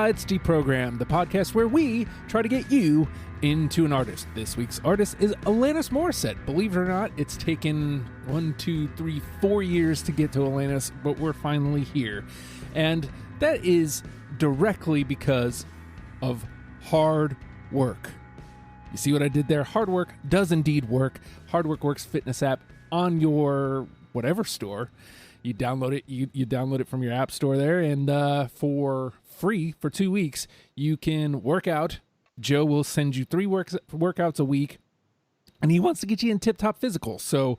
It's Deprogram, the podcast where we try to get you into an artist. This week's artist is Alanis Morissette. Believe it or not, it's taken 4 years to get to Alanis, but we're finally here. And that is directly because of hard work. You see what I did there? Hard work does indeed work. Hard Work Works fitness app on your whatever store. You download it. You download it from your app store there, and for free for 2 weeks, you can work out. Joe will send you 3 workouts a week, and he wants to get you in tip-top physical. So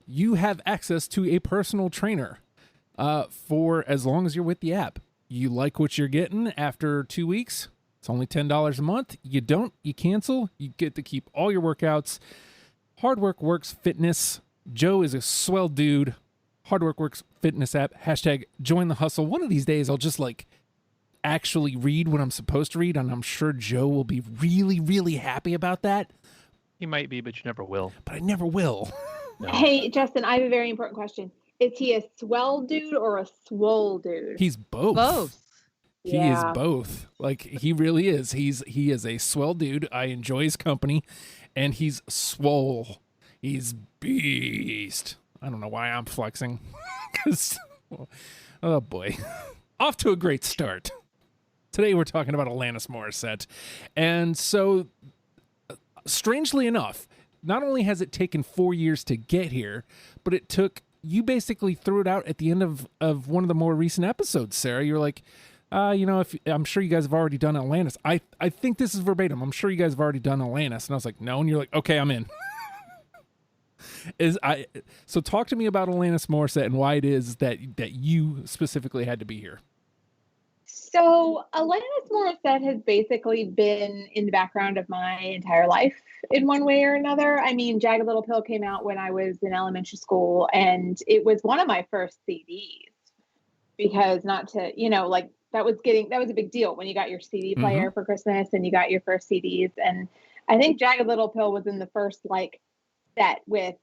you have access to a personal trainer for as long as you're with the app. You like what you're getting after 2 weeks. It's only $10 a month. You don't, you cancel. You get to keep all your workouts. Hard Work Works Fitness. Joe is a swell dude. Hard Work Works Fitness app. Hashtag join the hustle. One of these days, I'll just actually read what I'm supposed to read, and I'm sure Joe will be really, really happy about that. He might be, but you never will. But I never will. No. Hey, Justin, I have a very important question. Is he a swell dude or a swole dude? He's both. Both. He is both. He really is. He is a swell dude. I enjoy his company, and he's swole. He's beast. I don't know why I'm flexing. Oh boy. Off to a great start. Today we're talking about Alanis Morissette. And so, strangely enough, not only has it taken 4 years to get here, but you basically threw it out at the end of one of the more recent episodes, Sarah. You're like, I'm sure you guys have already done Alanis. I think this is verbatim. I'm sure you guys have already done Alanis. And I was like, no. And you're like, okay, I'm in. So talk to me about Alanis Morissette and why it is that you specifically had to be here. So Alanis Morissette has basically been in the background of my entire life in one way or another. I mean, Jagged Little Pill came out when I was in elementary school, and it was one of my first CDs because that was a big deal when you got your CD player for Christmas and you got your first CDs. And I think Jagged Little Pill was in the first set with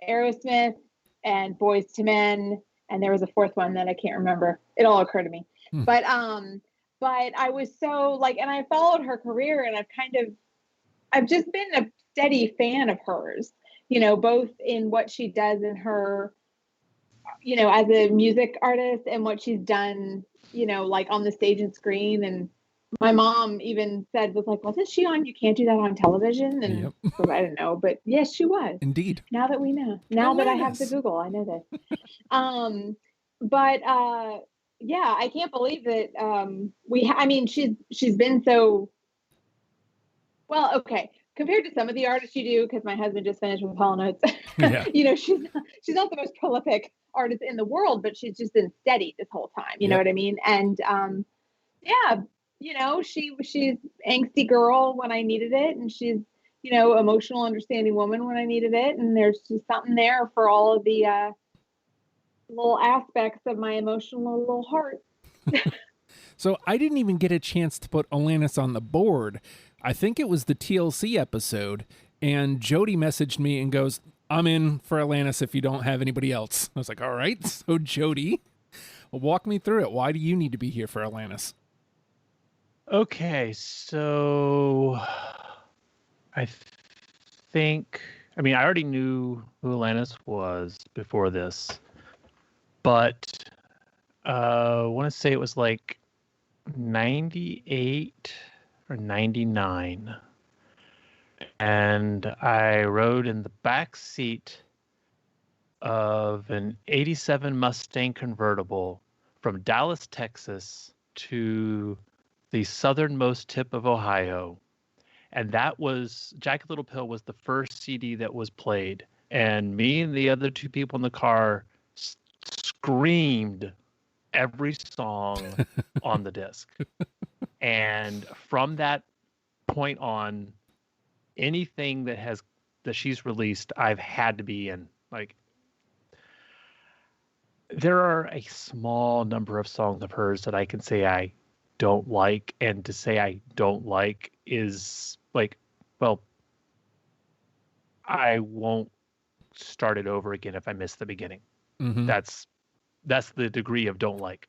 Aerosmith and Boys to Men, and there was a fourth one that I can't remember. It all occurred to me. But I was so and I followed her career, and I've just been a steady fan of hers, both in what she does in her, as a music artist and what she's done, on the stage and screen. And my mom even wasn't she on You Can't Do That on Television? And so I don't know, but yes, she was. Indeed. Now that we know, that I have the Google, I know this. Yeah, I can't believe that she's been so well, okay, compared to some of the artists you do, because my husband just finished with Hall Notes. Yeah. She's not the most prolific artist in the world, but she's just been steady this whole time. You know what I mean? And she's angsty girl when I needed it, and she's emotional, understanding woman when I needed it, and there's just something there for all of the little aspects of my emotional little heart. So I didn't even get a chance to put Alanis on the board. I think it was the TLC episode, and Jody messaged me and goes, I'm in for Alanis if you don't have anybody else. I was like, all right. So Jody, walk me through it. Why do you need to be here for Alanis? Okay, so I already knew who Alanis was before this, but I want to say it was 98 or 99. And I rode in the back seat of an 87 Mustang convertible from Dallas, Texas to the southernmost tip of Ohio. And that was, Jagged Little Pill was the first CD that was played. And me and the other 2 people in the car screamed every song on the disc. And from that point on, anything that she's released, I've had to be in. There are a small number of songs of hers that I can say I don't like, and to say I don't like is I won't start it over again if I miss the beginning. Mm-hmm. That's the degree of don't like.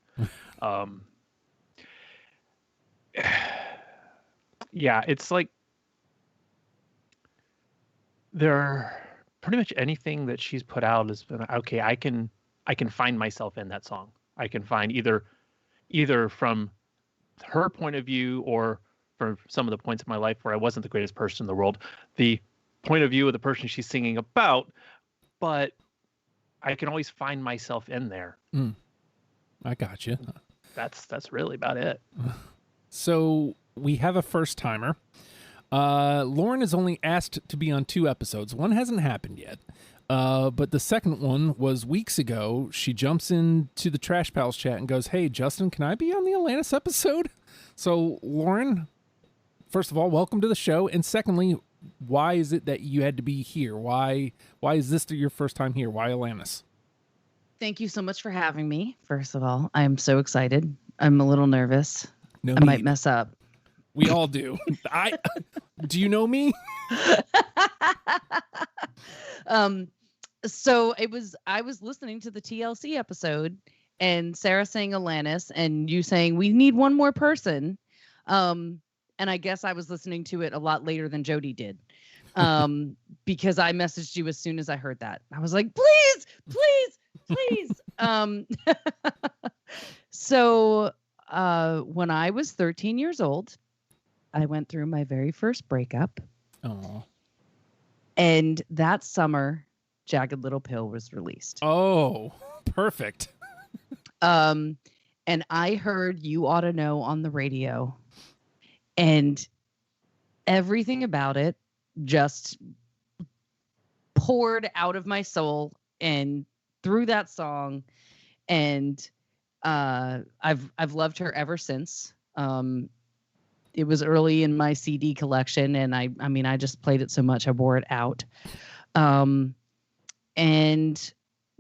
yeah, it's like pretty much anything that she's put out has been okay. I can find myself in that song. I can find either from her point of view or from some of the points in my life where I wasn't the greatest person in the world, the point of view of the person she's singing about, but I can always find myself in there. I got you. That's really about it. So we have a first timer. Lauren is only asked to be on 2 episodes. One hasn't happened yet. But the second one was weeks ago. She jumps into the Trash Pals chat and goes, "Hey, Justin, can I be on the Alanis episode?" So, Lauren, first of all, welcome to the show. And secondly, why is it that you had to be here? Why is this your first time here? Why Alanis? Thank you so much for having me. First of all, I'm so excited. I'm a little nervous. No I might mess up. We all do. Do you know me? So I was listening to the TLC episode and Sarah saying Alanis and you saying we need one more person. And I guess I was listening to it a lot later than Jody did. Because I messaged you as soon as I heard that. I was like, please. So when I was 13 years old, I went through my very first breakup. Oh. And that summer, Jagged Little Pill was released. Oh, perfect. And I heard You Oughta Know on the radio. And everything about it just poured out of my soul and through that song. And I've loved her ever since. It was early in my CD collection, and I mean, I just played it so much I wore it out. And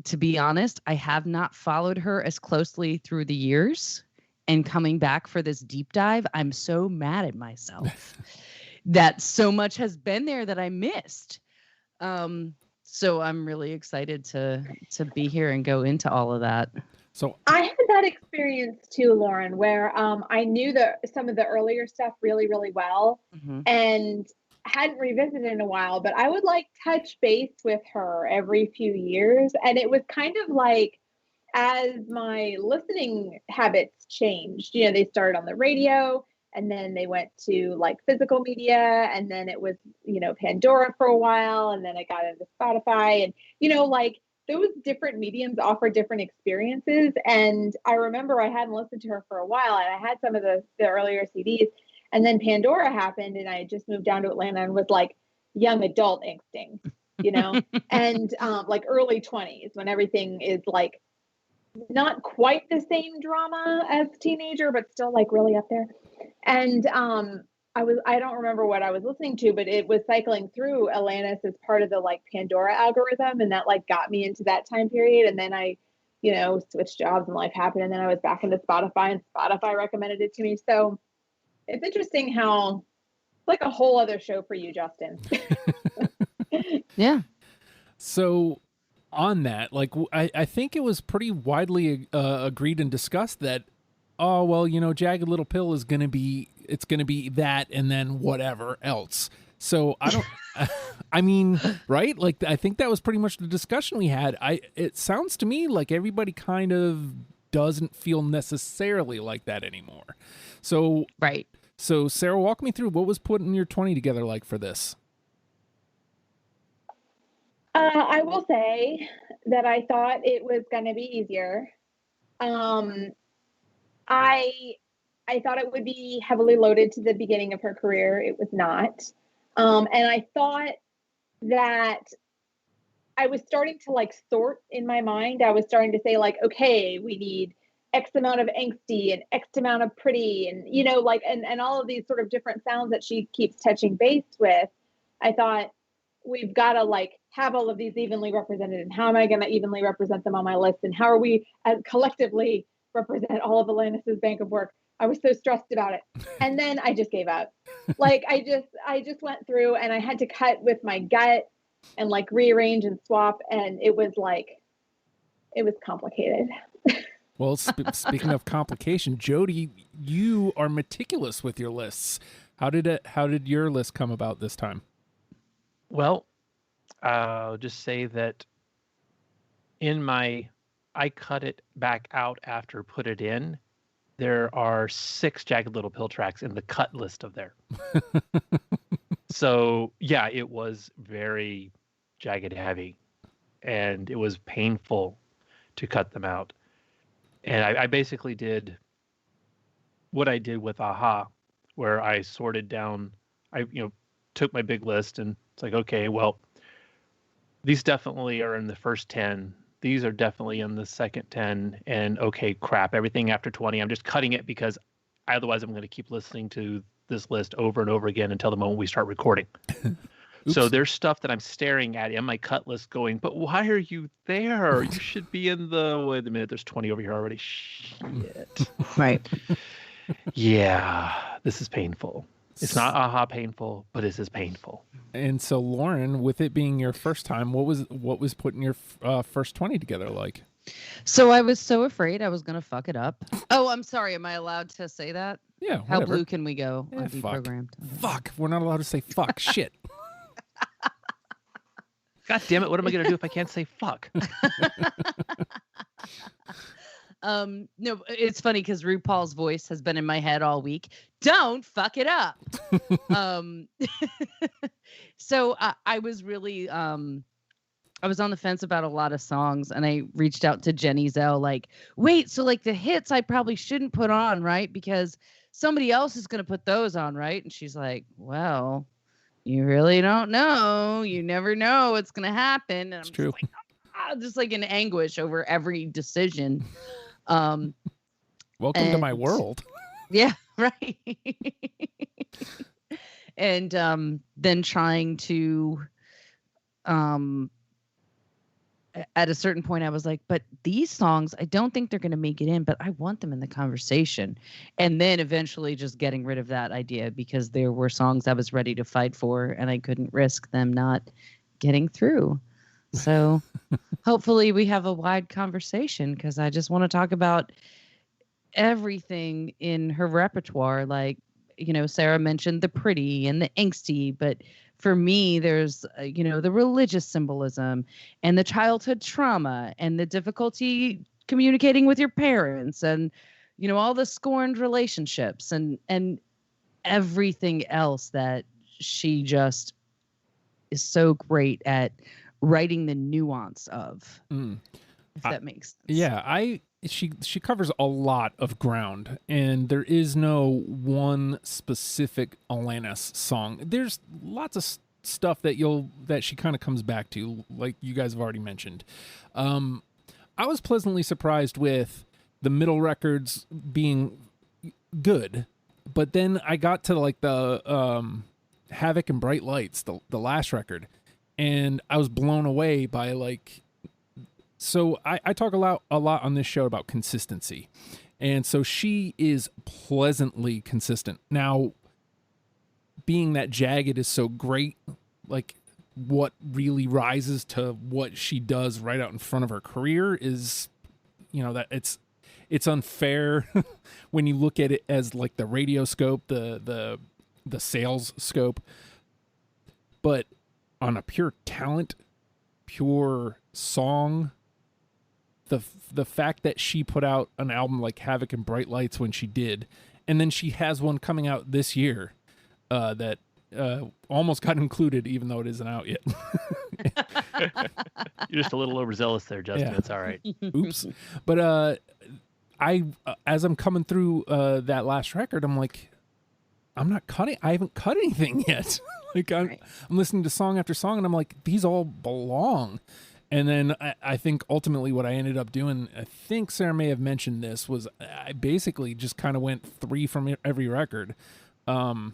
to be honest, I have not followed her as closely through the years. And coming back for this deep dive, I'm so mad at myself that so much has been there that I missed. So I'm really excited to be here and go into all of that. So I had that experience too, Lauren, where I knew some of the earlier stuff really, really well, and hadn't revisited in a while, but I would like touch base with her every few years. And it was kind of like, as my listening habits changed, they started on the radio and then they went to like physical media. And then it was, Pandora for a while. And then I got into Spotify and, like those different mediums offer different experiences. And I remember I hadn't listened to her for a while and I had some of the earlier CDs. And then Pandora happened and I had just moved down to Atlanta and was like young adult angsting, and like early 20s when everything is like not quite the same drama as teenager, but still like really up there. And I don't remember what I was listening to, but it was cycling through Alanis as part of the like Pandora algorithm. And that like got me into that time period. And then I, switched jobs and life happened. And then I was back into Spotify and Spotify recommended it to me. So it's interesting how it's like a whole other show for you, Justin. Yeah. So on that, like, I think it was pretty widely agreed and discussed that, oh, well, Jagged Little Pill is going to be that and then whatever else. So I don't, I mean, right? Like, I think that was pretty much the discussion we had. It sounds to me like everybody kind of doesn't feel necessarily like that anymore. So, right. So Sarah, walk me through what was putting your 20 together like for this. I will say that I thought it was going to be easier. I thought it would be heavily loaded to the beginning of her career. It was not. And I thought that I was starting to like sort in my mind. I was starting to say like, okay, we need X amount of angsty and X amount of pretty and, like, and all of these sort of different sounds that she keeps touching base with. I thought we've got to like have all of these evenly represented. And how am I going to evenly represent them on my list? And how are we collectively represent all of Alanis's bank of work? I was so stressed about it. And then I just gave up. Like, I just went through and I had to cut with my gut and like rearrange and swap. And it was complicated. Well, speaking of complication, Jody, you are meticulous with your lists. How did your list come about this time? Well, I'll just say that I cut it back out after put it in. There are 6 Jagged Little Pill tracks in the cut list of there. So yeah, it was very Jagged heavy, and it was painful to cut them out. And I basically did what I did with Aha, where I sorted down. I took my big list, and it's like, okay, well, these definitely are in the first 10. These are definitely in the second 10. And okay, crap, everything after 20, I'm just cutting it because otherwise I'm going to keep listening to this list over and over again until the moment we start recording. So there's stuff that I'm staring at in my cut list going, but why are you there? You should be in the, wait a minute, there's 20 over here already. Shit. Right. Yeah, this is painful. It's not Aha painful, but this is painful. And so, Lauren, with it being your first time, what was putting your first 20 together like? So I was so afraid I was going to fuck it up. Oh, I'm sorry. Am I allowed to say that? Yeah. How whatever. blue can we go on Fuck. Deprogrammed? Fuck. We're not allowed to say fuck. Shit. God damn it. What am I going to do if I can't say fuck? No, it's funny because RuPaul's voice has been in my head all week. Don't fuck it up. So I was really, I was on the fence about a lot of songs, and I reached out to Jenny Zell, like, wait, so like the hits I probably shouldn't put on, right? Because somebody else is going to put those on, right? And she's like, well, you really don't know. You never know what's going to happen. And I'm true. just like in anguish over every decision. Welcome to my world. Yeah, right. And then trying to at a certain point I was like, but these songs, I don't think they're going to make it in, but I want them in the conversation. And then eventually just getting rid of that idea because there were songs I was ready to fight for and I couldn't risk them not getting through. So hopefully we have a wide conversation because I just want to talk about everything in her repertoire. Like, Sarah mentioned the pretty and the angsty, but for me, there's, the religious symbolism and the childhood trauma and the difficulty communicating with your parents and, all the scorned relationships and everything else that she just is so great at writing the nuance of, if that makes sense. Yeah, she covers a lot of ground, and there is no one specific Alanis song. There's lots of stuff that she kind of comes back to, like you guys have already mentioned. I was pleasantly surprised with the middle records being good, but then I got to like the Havoc and Bright Lights, the last record, and I was blown away by like. So I talk a lot on this show about consistency. And so she is pleasantly consistent. Now, being that Jagged is so great, like what really rises to what she does right out in front of her career is, that it's unfair when you look at it as like the radio scope, the sales scope. But on a pure talent, pure song, the fact that she put out an album like Havoc and Bright Lights when she did, and then she has one coming out this year that almost got included even though it isn't out yet. You're just a little overzealous there, Justin. Yeah. It's all right. Oops. But I as I'm coming through that last record, I'm like, I haven't cut anything yet. Like I'm listening to song after song, and I'm like, these all belong. And then I think ultimately what I ended up doing, I think Sarah may have mentioned this, was I basically just kind of went 3 from every record. I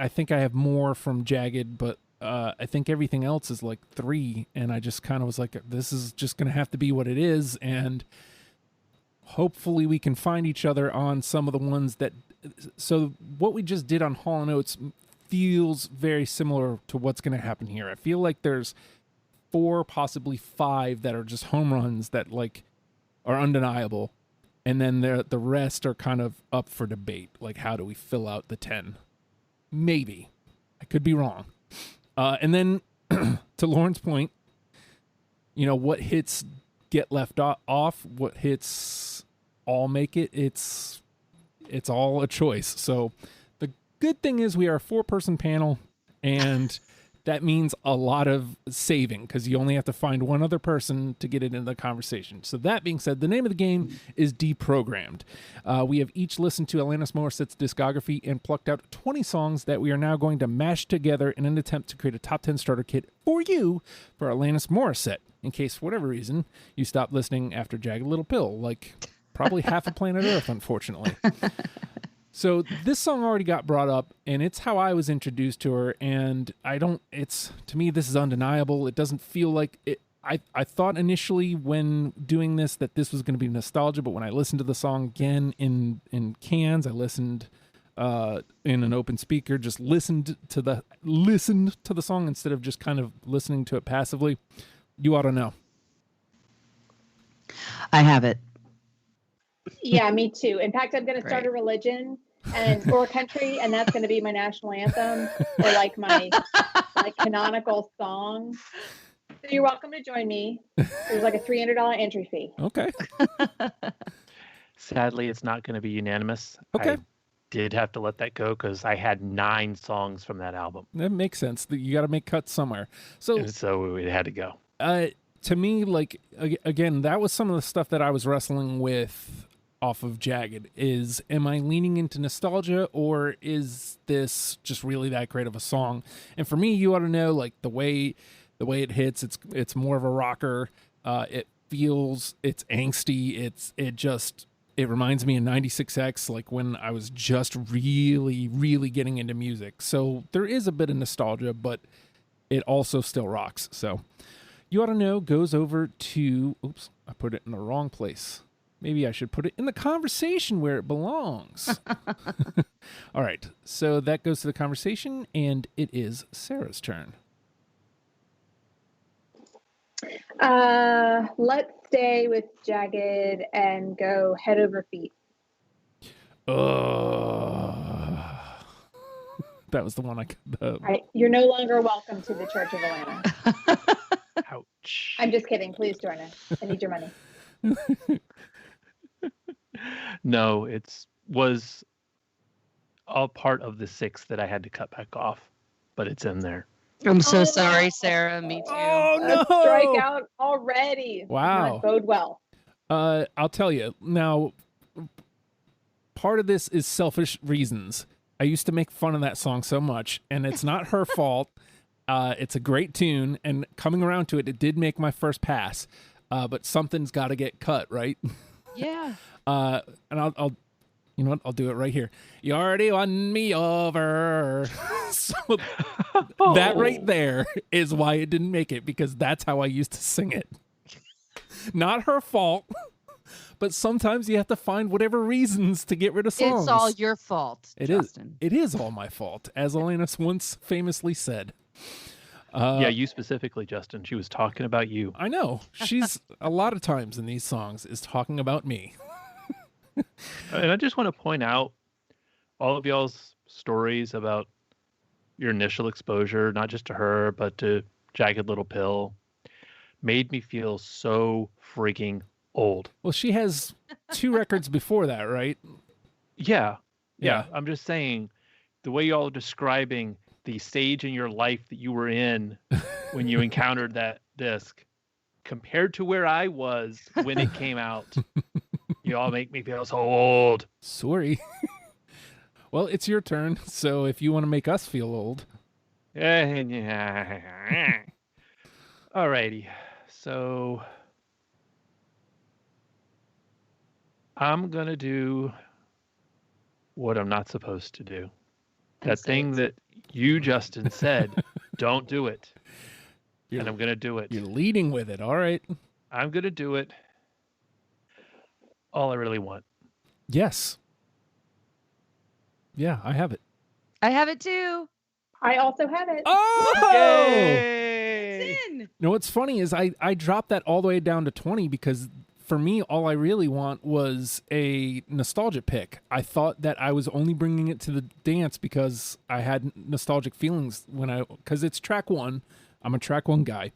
think I have more from Jagged, but I think everything else is like 3. And I just kind of was like, this is just going to have to be what it is. And hopefully we can find each other on some of the ones that... So what we just did on Hall & Oates feels very similar to what's going to happen here. I feel like there's 4, possibly 5 that are just home runs that like are undeniable, And then the rest are kind of up for debate. Like, how do we fill out the 10? Maybe. I could be wrong. And then to Lauren's point, what hits get left off, what hits all make it. It's all a choice. So the good thing is we are a 4-person panel, and that means a lot of saving because you only have to find one other person to get it into the conversation. So that being said, the name of the game is Deprogrammed. We have each listened to Alanis Morissette's discography and plucked out 20 songs that we are now going to mash together in an attempt to create a top 10 starter kit for you for Alanis Morissette, in case, for whatever reason, you stopped listening after Jagged Little Pill, like probably half of planet Earth, unfortunately. So this song already got brought up, and it's how I was introduced to her, and to me, this is undeniable. It doesn't feel like it. I thought initially when doing this that this was going to be nostalgia, but when I listened to the song again in cans, I listened in an open speaker, just listened to the song instead of just kind of listening to it passively. You ought to know. I have it. Yeah, me too. In fact, I'm going to start a religion or a country, and that's going to be my national anthem or like my canonical song. So you're welcome to join me. There's like a $300 entry fee. Okay. Sadly, it's not going to be unanimous. Okay. I did have to let that go because I had 9 songs from that album. That makes sense. You got to make cuts somewhere. So it had to go. To me, like, again, that was some of the stuff that I was wrestling with off of Jagged. Am I leaning into nostalgia, or is this just really that great of a song? And for me, you ought to know, like, the way it hits, it's more of a rocker. It's angsty. It reminds me of 96X, like when I was just really, really getting into music. So there is a bit of nostalgia, but it also still rocks. So You Oughta Know goes over to, oops, I put it in the wrong place. Maybe I should put it in the conversation where it belongs. All right, so that goes to the conversation, and it is Sarah's turn. Let's stay with Jagged and go head over feet. That was the one I could. All right, you're no longer welcome to the Church of Atlanta. Ouch. I'm just kidding. Please join us. I need your money. No, it was all part of the 6 that I had to cut back off, but it's in there. I'm so sorry, Sarah. Me too. Oh, no. Strike out already. Wow. Not bode well. I'll tell you. Now, part of this is selfish reasons. I used to make fun of that song so much, and it's not her fault. It's a great tune, and coming around to it, it did make my first pass. But something's got to get cut, right? Yeah. And I'll you know what? I'll do it right here. You already won me over. So that right there is why it didn't make it, because that's how I used to sing it. Not her fault, but sometimes you have to find whatever reasons to get rid of songs. It's all your fault, Justin. It is all my fault, as Alanis once famously said. Yeah, you specifically, Justin. She was talking about you. I know. She's a lot of times in these songs is talking about me. And I just want to point out all of y'all's stories about your initial exposure, not just to her, but to Jagged Little Pill, made me feel so freaking old. Well, she has 2 records before that, right? Yeah. I'm just saying, the way y'all are describing the stage in your life that you were in when you encountered that disc compared to where I was when it came out, y'all make me feel so old. Sorry. Well, it's your turn, so if you want to make us feel old. Alrighty. So I'm going to do what I'm not supposed to do. That thing that you, Justin, said, don't do it. And I'm going to do it. You're leading with it. All right. I'm going to do it. All I really want. Yes. Yeah, I have it. I have it too. I also have it. Oh! Yay! It's in. No, what's funny is I dropped that all the way down to 20 because for me, all I really want was a nostalgia pick. I thought that I was only bringing it to the dance because I had nostalgic feelings because it's track one. I'm a track one guy,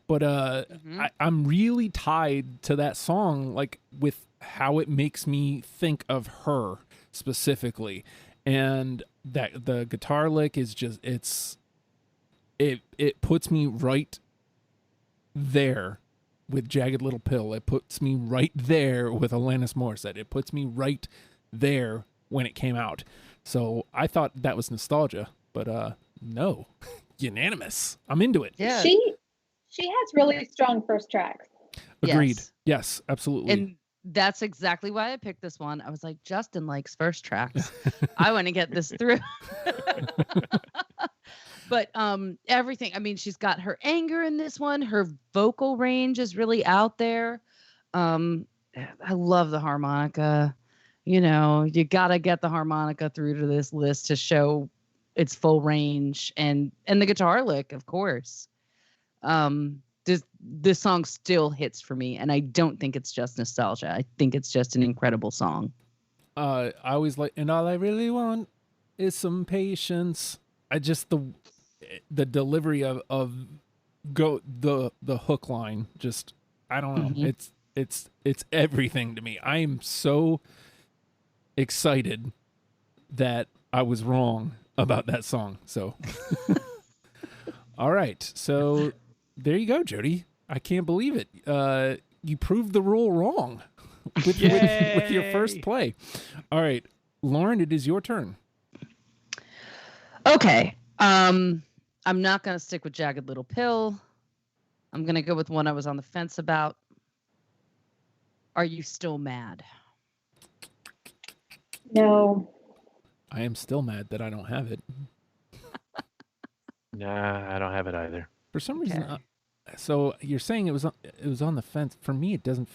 but I'm really tied to that song, like with how it makes me think of her specifically, and that the guitar lick is just it puts me right there with Jagged Little Pill. It puts me right there with Alanis Morissette. It puts me right there when it came out. So I thought that was nostalgia, but no, unanimous. I'm into it. Yeah. She has really strong first tracks. Agreed. Yes, absolutely. And that's exactly why I picked this one. I was like, Justin likes first tracks. I want to get this through. But everything, I mean, she's got her anger in this one. Her vocal range is really out there. I love the harmonica. You know, you got to get the harmonica through to this list to show its full range, and the guitar lick, of course. This song still hits for me, and I don't think it's just nostalgia. I think it's just an incredible song. I always like, and all I really want is some patience. I just the delivery of the hook line, just I don't know. Mm-hmm. It's everything to me. I am so excited that I was wrong about that song. So all right. So there you go, Jody. I can't believe it. You proved the rule wrong with your first play. All right, Lauren, it is your turn. Okay. I'm not going to stick with Jagged Little Pill. I'm going to go with one I was on the fence about. Are You Still Mad? No. I am still mad that I don't have it. Nah, I don't have it either. For some reason, so you're saying it was on the fence. For me, it doesn't.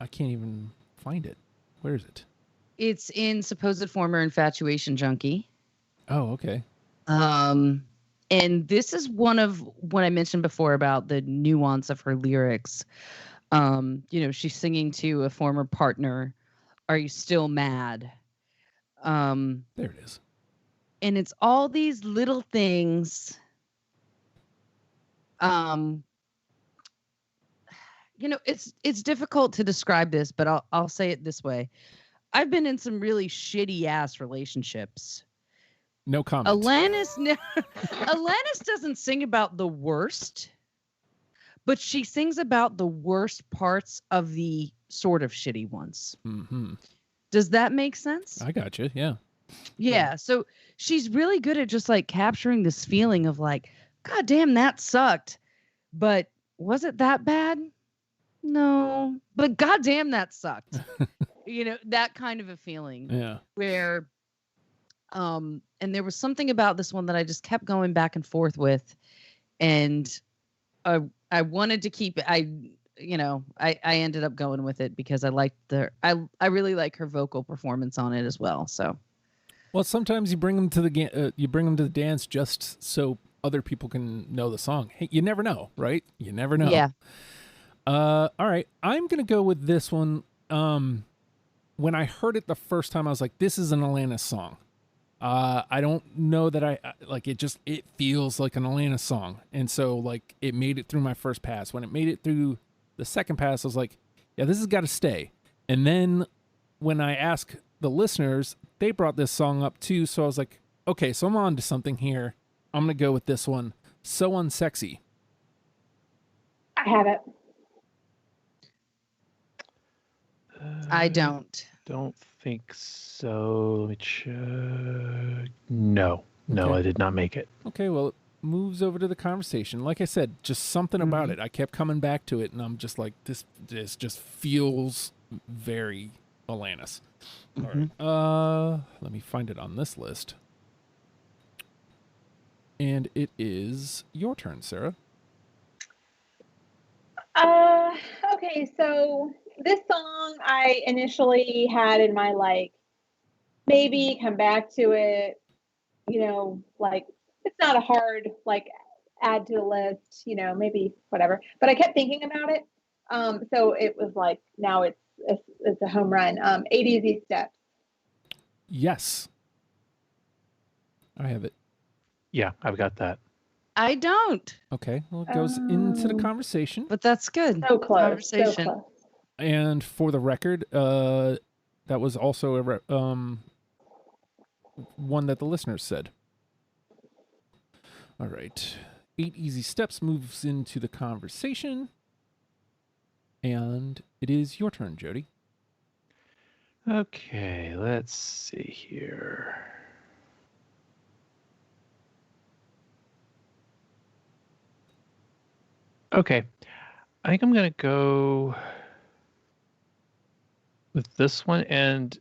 I can't even find it. Where is it? It's in Supposed Former Infatuation Junkie. Oh, okay. And this is one of what I mentioned before about the nuance of her lyrics. You know, she's singing to a former partner. Are you still mad? There it is. And it's all these little things. You know, it's difficult to describe this, but I'll say it this way. I've been in some really shitty ass relationships. No comment. Alanis doesn't sing about the worst, but she sings about the worst parts of the sort of shitty ones. Mm-hmm. Does that make sense? I got you. Yeah. Yeah. So she's really good at just like capturing this feeling of like, God damn, that sucked. But was it that bad? No. But God damn, that sucked. You know, that kind of a feeling. Yeah. Where and there was something about this one that I just kept going back and forth with, and I wanted to keep it. I ended up going with it because I liked I really like her vocal performance on it as well. So, well, sometimes you bring them to the dance just so other people can know the song. Hey, you never know, right? You never know. Yeah. All right, I'm gonna go with this one. When I heard it the first time, I was like, "This is an Alanis song." I don't know that I like it. Just it feels like an Alanis song, and so like it made it through my first pass. When it made it through the second pass, I was like, "Yeah, this has got to stay." And then when I asked the listeners, they brought this song up too. So I was like, "Okay, so I'm on to something here. I'm gonna go with this one." So Unsexy. I have it. I don't. Don't think so. Let me check. No, Okay. I did not make it. Okay, well, it moves over to the conversation. Like I said, just something about it. I kept coming back to it, and I'm just like, this just feels very Alanis. All right. Let me find it on this list. And it is your turn, Sarah. Okay, so this song I initially had in my like, maybe come back to it, you know, like it's not a hard like add to the list, you know, maybe whatever. But I kept thinking about it. So it was like, now it's a home run. 8 Easy Steps. Yes. I have it. Yeah, I've got that. I don't, Okay. Well, it goes into the conversation. but that's good. So close. So Conversation. close. And for the record, that was also one that the listeners said. All right. 8 Easy Steps moves into the conversation. And it is your turn, Jody. Okay, let's see here. Okay, I think I'm going to go with this one. And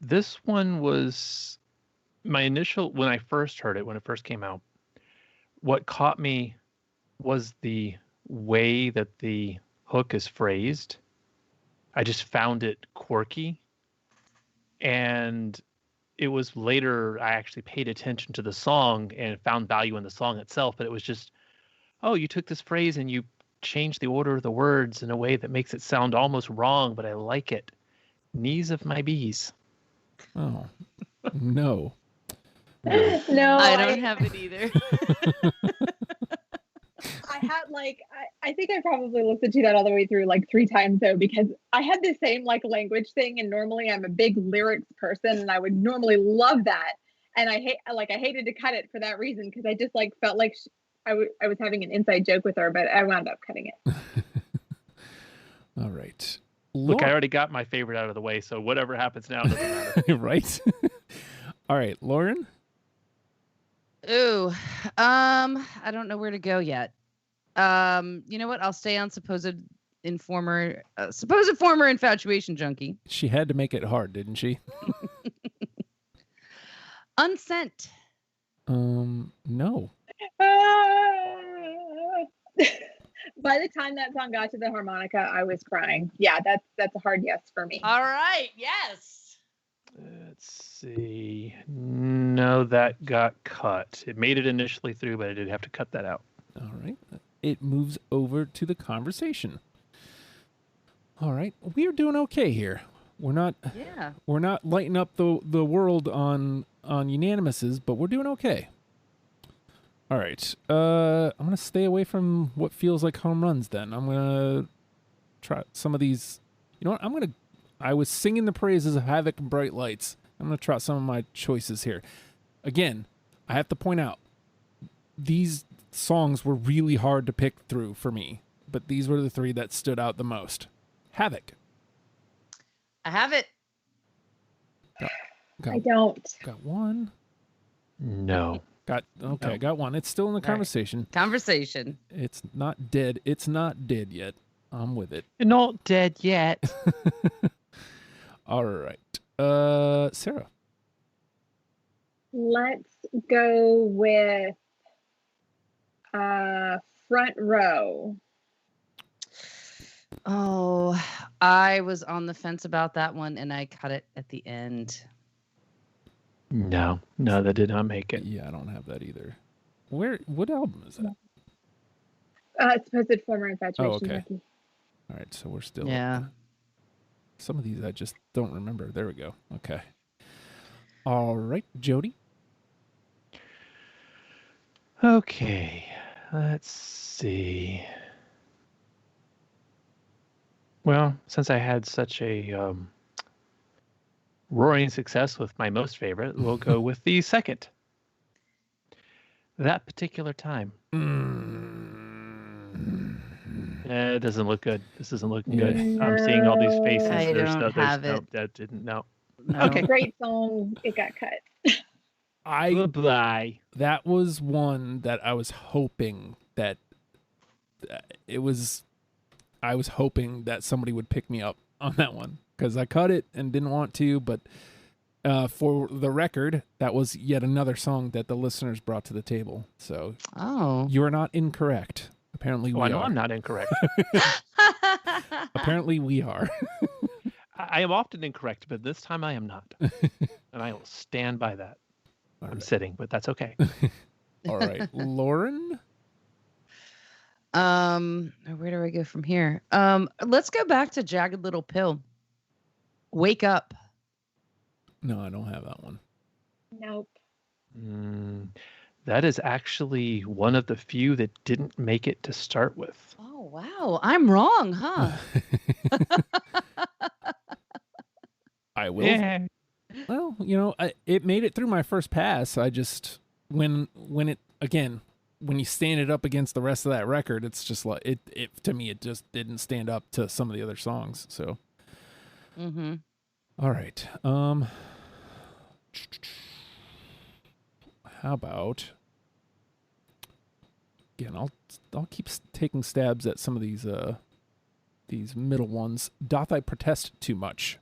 this one was my initial, when I first heard it, when it first came out, what caught me was the way that the hook is phrased. I just found it quirky. And it was later I actually paid attention to the song and found value in the song itself. But it was just, oh, you took this phrase and you changed the order of the words in a way that makes it sound almost wrong, but I like it. Knees of my bees. Oh, no. No, I don't have it either. I had I think I probably listened to that all the way through like 3 times though, because I had the same like language thing, and normally I'm a big lyrics person and I would normally love that, and I hated to cut it for that reason, because I just like felt like I was having an inside joke with her, but I wound up cutting it. All right. Look, I already got my favorite out of the way, so whatever happens now doesn't matter. Right. All right, Lauren. Ooh, I don't know where to go yet. You know what? I'll stay on supposed former infatuation junkie. She had to make it hard, didn't she? Unsent. No. By the time that song got to the harmonica, I was crying. Yeah, that's a hard yes for me. All right. Yes. Let's see. No, that got cut. It made it initially through, but I did have to cut that out. All right. It moves over to the conversation. All right. We are doing okay here. We're not lighting up the world on unanimouses, but we're doing okay. All right. I'm going to stay away from what feels like home runs then. I'm going to try some of these. You know what? I was singing the praises of Havoc and Bright Lights. I'm going to try some of my choices here. Again, I have to point out, these songs were really hard to pick through for me, but these were the 3 that stood out the most. Havoc. I have it. I don't. Got one. No. Got one. It's still in the conversation. Conversation. It's not dead. It's not dead yet. I'm with it. You're not dead yet. All right. Sarah. Let's go with Front Row. Oh, I was on the fence about that one, and I cut it at the end. No, that did not make it. Yeah, I don't have that either. What album is that? It's supposed former infatuation. Oh, okay. Junkie. All right, so we're still. Yeah. Some of these I just don't remember. There we go. Okay. All right, Jody. Okay, let's see. Well, since I had such a roaring success with my most favorite, we'll go with the second. That particular time. It doesn't look good. This isn't looking good. I'm seeing all these faces. I don't have it. Nope, that didn't. No. No. Okay. Great song. It got cut. Goodbye. That was one that I was hoping that I was hoping that somebody would pick me up on that one, because I cut it and didn't want to, but for the record, that was yet another song that the listeners brought to the table. So you are not incorrect. Apparently we I are. know I'm not incorrect. Apparently we are. I am often incorrect, but this time I am not. And I will stand by that. I'm sitting, but that's okay. All right. Lauren? Where do I go from here? Let's go back to Jagged Little Pill. Wake Up. No, I don't have that one. Nope. That is actually one of the few that didn't make it to start with. Oh, wow. I'm wrong, huh? I will. Yeah. Well, it made it through my first pass. I just when you stand it up against the rest of that record, it's just like it to me it just didn't stand up to some of the other songs. So, all right. How about again? I'll keep taking stabs at some of these middle ones. Doth I protest too much?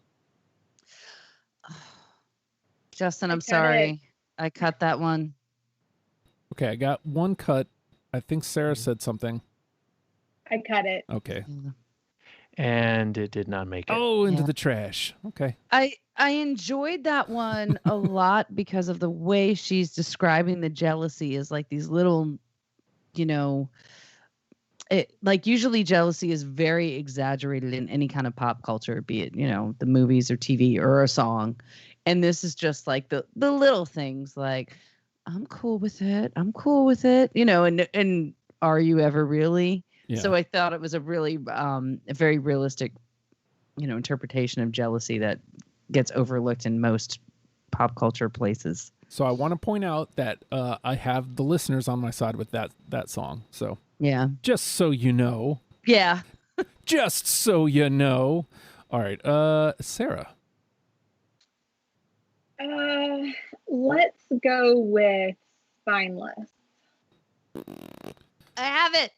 Justin, I'm sorry. I cut that one. Okay, I got one cut. I think Sarah said something. I cut it. Okay. And it did not make it. Oh, into the trash. Okay. I enjoyed that one a lot because of the way she's describing the jealousy as like these little, like usually jealousy is very exaggerated in any kind of pop culture, be it, the movies or TV or a song. And this is just like the little things like, I'm cool with it. And are you ever really? Yeah. So I thought it was a really, a very realistic, interpretation of jealousy that gets overlooked in most pop culture places. So I want to point out that I have the listeners on my side with that song. So yeah, just so you know. Yeah. Just so you know. All right, Sarah. Let's go with Spineless. I have it.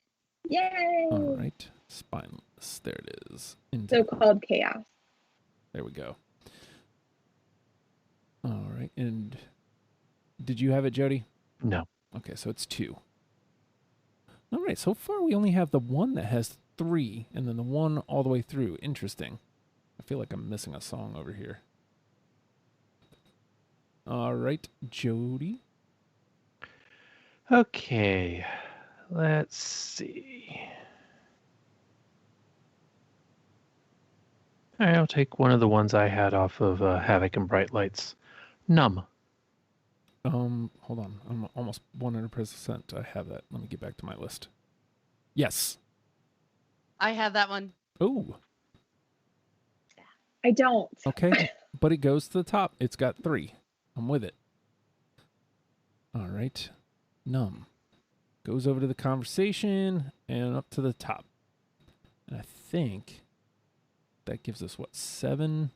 Yay! All right, Spineless. There it is. So-called Chaos. There we go. All right, and did you have it, Jody? No. Okay, so it's 2. All right, so far we only have the one that has 3, and then the one all the way through. Interesting. I feel like I'm missing a song over here. All right, Jody. Okay, let's see. All right, I'll take one of the ones I had off of Havoc and Bright Lights. Numb. Hold on. I'm almost 100% I have that. Let me get back to my list. Yes. I have that one. Oh. I don't. Okay, but it goes to the top. It's got 3. I'm with it. All right. Numb. Goes over to the conversation and up to the top. And I think that gives us, 7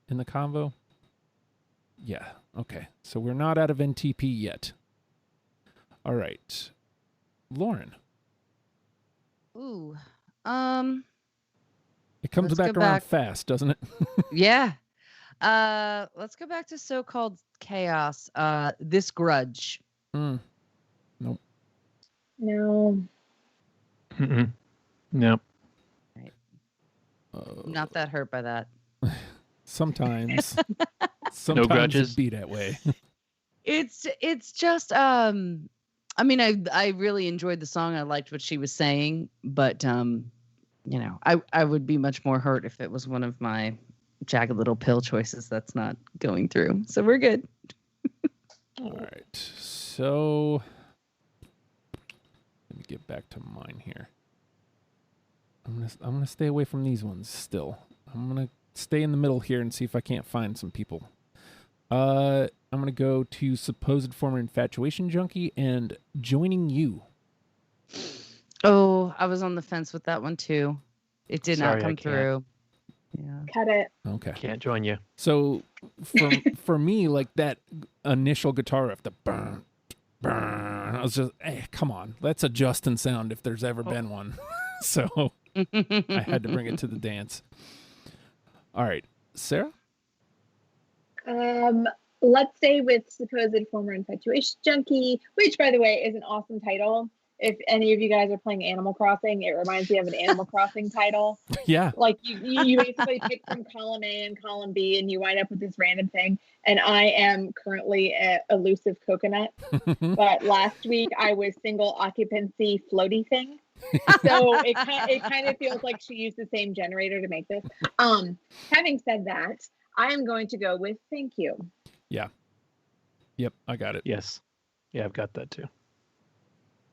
in the convo? Yeah. Okay. So we're not out of NTP yet. All right. Lauren. Ooh. It comes back around fast, doesn't it? Yeah. Let's go back to So-Called Chaos. This Grudge. Nope. No. Mm-mm. Nope. Right. Not that hurt by that. Sometimes. No grudges. It be that way. It's just I mean I really enjoyed the song. I liked what she was saying, but I would be much more hurt if it was one of my Jagged Little Pill choices that's not going through. So we're good. All right. So let me get back to mine here. I'm gonna stay away from these ones still. I'm gonna stay in the middle here and see if I can't find some people. I'm gonna go to Supposed Former Infatuation Junkie and Joining You. Oh, I was on the fence with that one too. It did not come through. Yeah. Cut it. Okay. Can't join you. So for me, like that initial guitar riff, the burn, I was just, come on, that's a Justin sound if there's ever been one. So I had to bring it to the dance. All right, Sarah? Let's stay with Supposed Former Infatuation Junkie, which, by the way, is an awesome title. If any of you guys are playing Animal Crossing, it reminds me of an Animal Crossing title. Yeah. Like you basically pick from column A and column B, and you wind up with this random thing. And I am currently an elusive coconut. But last week I was single occupancy floaty thing. So it kind of feels like she used the same generator to make this. Having said that, I am going to go with thank you. Yeah. Yep, I got it. Yes. Yeah, I've got that too.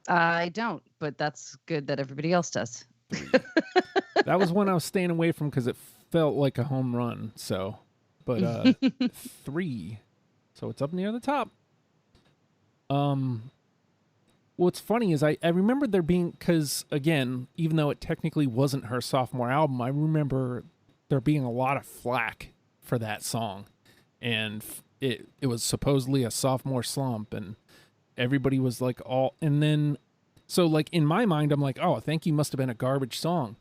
I don't, but that's good that everybody else does. That was one I was staying away from because it felt like a home run. So, but 3. So it's up near the top. What's funny is I remember there being, because again, even though it technically wasn't her sophomore album, I remember there being a lot of flack for that song. And it was supposedly a sophomore slump, and everybody was like and then, so like in my mind, I'm like, oh, Thank You must have been a garbage song.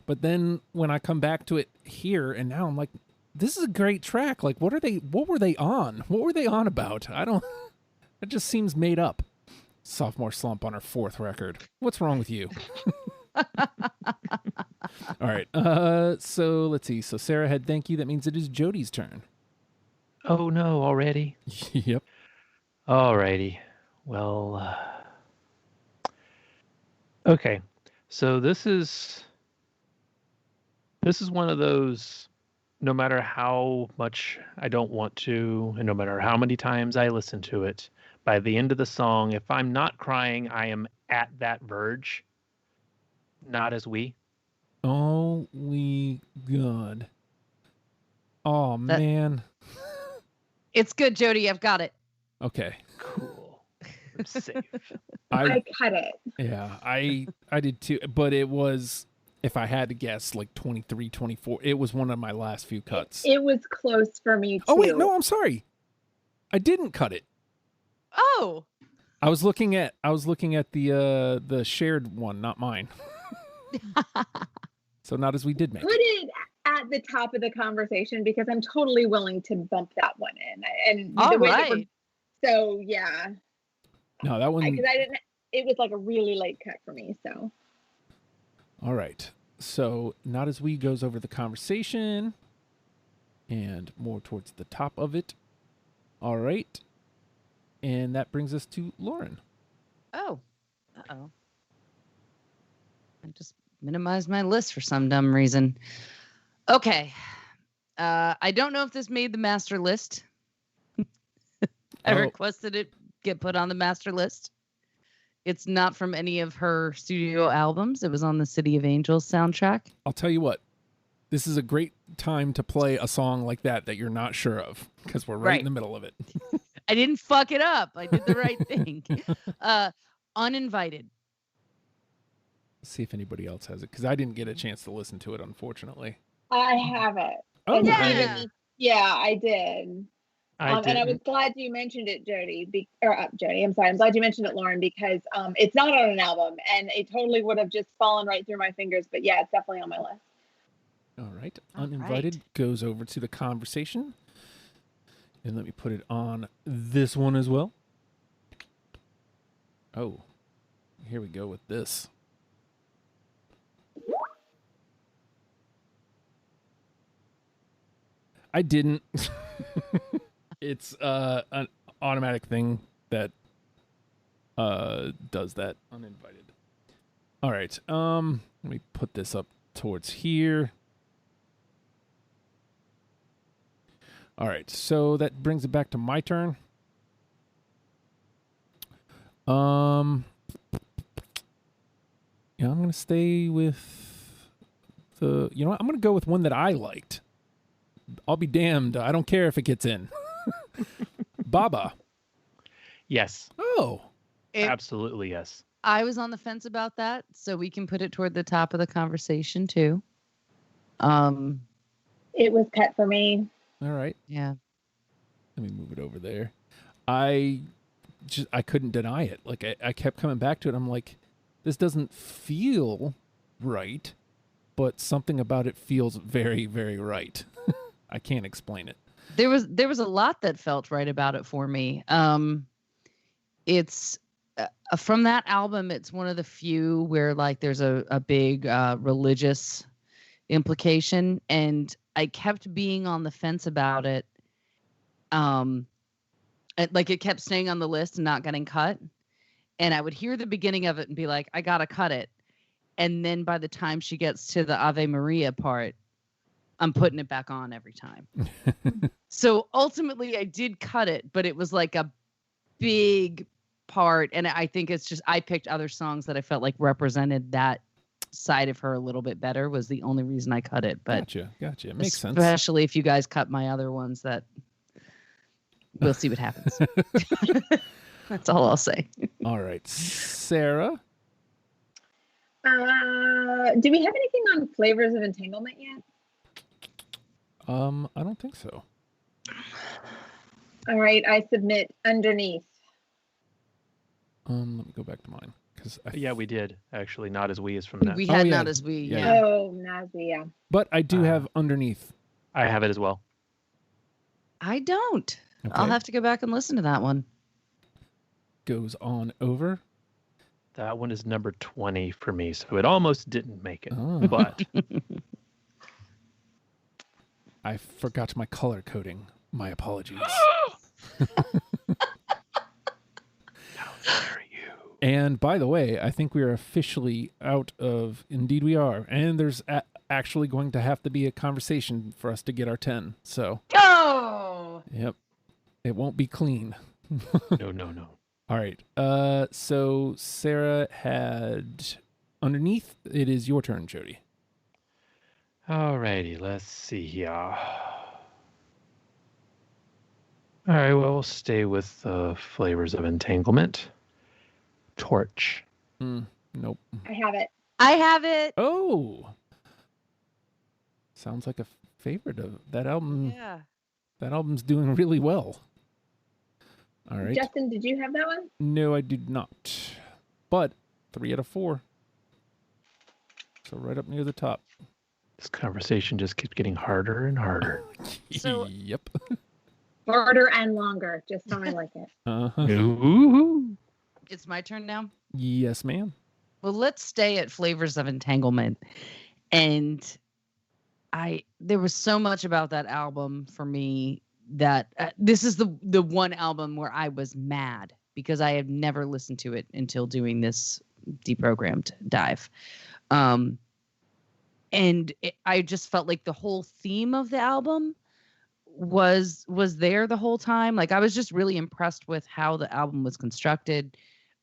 But then when I come back to it here and now, I'm like, this is a great track. Like, what were they on? What were they on about? It just seems made up. Sophomore slump on her 4th record. What's wrong with you? All right. So let's see. So Sarah had Thank You. That means it is Jody's turn. Oh no, already? Yep. Alrighty. Well, okay. So this is one of those, no matter how much I don't want to, and no matter how many times I listen to it, by the end of the song, if I'm not crying, I am at that verge. Not As We. Oh, we God. Oh, man. It's good, Jody. I've got it. Okay. Cool. I'm safe. I cut it. Yeah, I did too. But it was, if I had to guess, like 23, 24. It was one of my last few cuts. It was close for me too. Oh, wait. No, I'm sorry. I didn't cut it. Oh. I was looking at the shared one, not mine. So Not As We did make Put it at the top of the conversation because I'm totally willing to bump that one in. And all the way right. so yeah. No, that one. Because it was like a really late cut for me. So. All right. So Not As We goes over the conversation and more towards the top of it. All right. And that brings us to Lauren. Oh. Uh-oh. I just minimized my list for some dumb reason. Okay. I don't know if this made the master list. I requested it get put on the master list. It's not from any of her studio albums. It was on the City of Angels soundtrack. I'll tell you what. This is a great time to play a song like that you're not sure of, because we're right in the middle of it. I didn't fuck it up. I did the right thing. Uninvited. Let's see if anybody else has it, because I didn't get a chance to listen to it, unfortunately. I have it. Oh, And yeah. Yeah, I did. And I was glad you mentioned it, Jody. Jody, I'm sorry. I'm glad you mentioned it, Lauren, because it's not on an album, and it totally would have just fallen right through my fingers. But yeah, it's definitely on my list. All right. Uninvited goes over to the conversation. And let me put it on this one as well. Oh, here we go with this. I didn't. It's an automatic thing that does that. Uninvited. All right. Let me put this up towards here. All right. So that brings it back to my turn. Yeah, I'm gonna stay with the. You know what? I'm gonna go with one that I liked. I'll be damned. I don't care if it gets in. Baba. Yes. Oh. Absolutely yes. I was on the fence about that, so we can put it toward the top of the conversation too. It was cut for me. All right. Yeah. Let me move it over there. I couldn't deny it. Like I kept coming back to it. I'm like, this doesn't feel right, but something about it feels very, very right. I can't explain it. There was a lot that felt right about it for me. It's from that album, it's one of the few where like there's a big religious implication, and I kept being on the fence about it. Like it kept staying on the list and not getting cut. And I would hear the beginning of it and be like, I gotta cut it. And then by the time she gets to the Ave Maria part, I'm putting it back on every time. So ultimately I did cut it, but it was like a big part. And I think it's just, I picked other songs that I felt like represented that side of her a little bit better, was the only reason I cut it. But Gotcha. It makes sense. Especially if you guys cut my other ones, that we'll see what happens. That's all I'll say. All right. Sarah? Do we have anything on Flavors of Entanglement yet? I don't think so. All right, I submit Underneath. Let me go back to mine. Yeah, we did. Actually, Not As We is from that. We had Not As We, yeah. Oh, Not As We, yeah. But I do have Underneath. I have it as well. I don't. Okay. I'll have to go back and listen to that one. Goes on over. That one is number 20 for me, so it almost didn't make it. Oh. But I forgot my color coding. My apologies. How dare you? And by the way, I think we are officially out of Indeed We Are. And there's actually going to have to be a conversation for us to get our 10. So. Oh! Yep. It won't be clean. No. All right. So Sarah had Underneath. It is your turn, Jody. Alrighty, let's see here. All right, well, we'll stay with the Flavors of Entanglement. Torch. Nope. I have it. I have it. Oh. Sounds like a favorite of that album. Yeah. That album's doing really well. All right. Justin, did you have that one? No, I did not. But 3 out of 4. So right up near the top. This conversation just keeps getting harder and harder. So- Yep. Harder and longer, just how I like it. Uh-huh. Ooh. It's my turn now. Yes, ma'am. Well, let's stay at Flavors of Entanglement. And there was so much about that album for me that this is the one album where I was mad because I had never listened to it until doing this deprogrammed dive. I just felt like the whole theme of the album was there the whole time. Like I was just really impressed with how the album was constructed.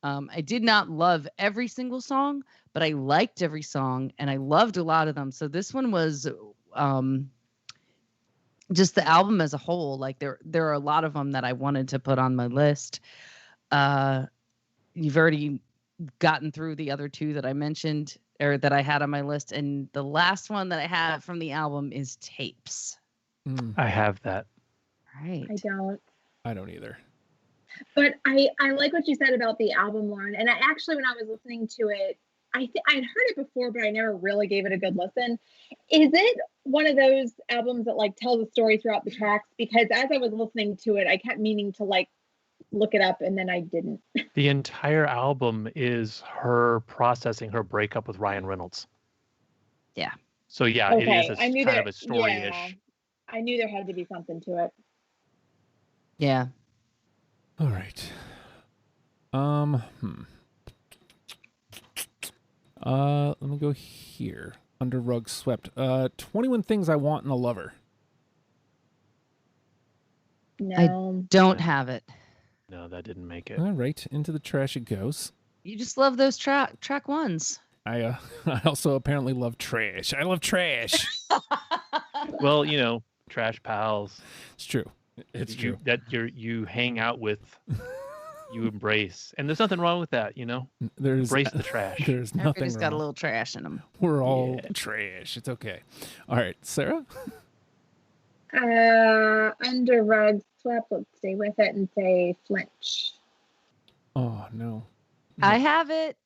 I did not love every single song, but I liked every song and I loved a lot of them. So this one was just the album as a whole. Like there are a lot of them that I wanted to put on my list. You've already gotten through the other two that I mentioned or that I had on my list. And the last one that I have from the album is Tapes. I have that. Right. I don't either. But I like what you said about the album, Lauren. And I actually, when I was listening to it, I'd heard it before, but I never really gave it a good listen. Is it one of those albums that like tells a story throughout the tracks? Because as I was listening to it, I kept meaning to like look it up, and then I didn't. The entire album is her processing her breakup with Ryan Reynolds. Yeah. So yeah, Okay. it is kind of a story-ish. Yeah, I knew there had to be something to it. Yeah. All right. Let me go here. Under Rug Swept. 21 Things I Want in a Lover. No. I don't have it. No, that didn't make it. All right. Into the trash it goes. You just love those track ones. I also apparently love trash. I love trash. Well, trash pals. It's true. It's true. That you hang out with, you embrace, and there's nothing wrong with that. Embrace the trash. There's nothing Everybody's wrong. got a little trash in them. We're all trash. It's okay. All right, Sarah. Under Rug Swept. Let's stay with it and say Flinch. Oh no. I have it.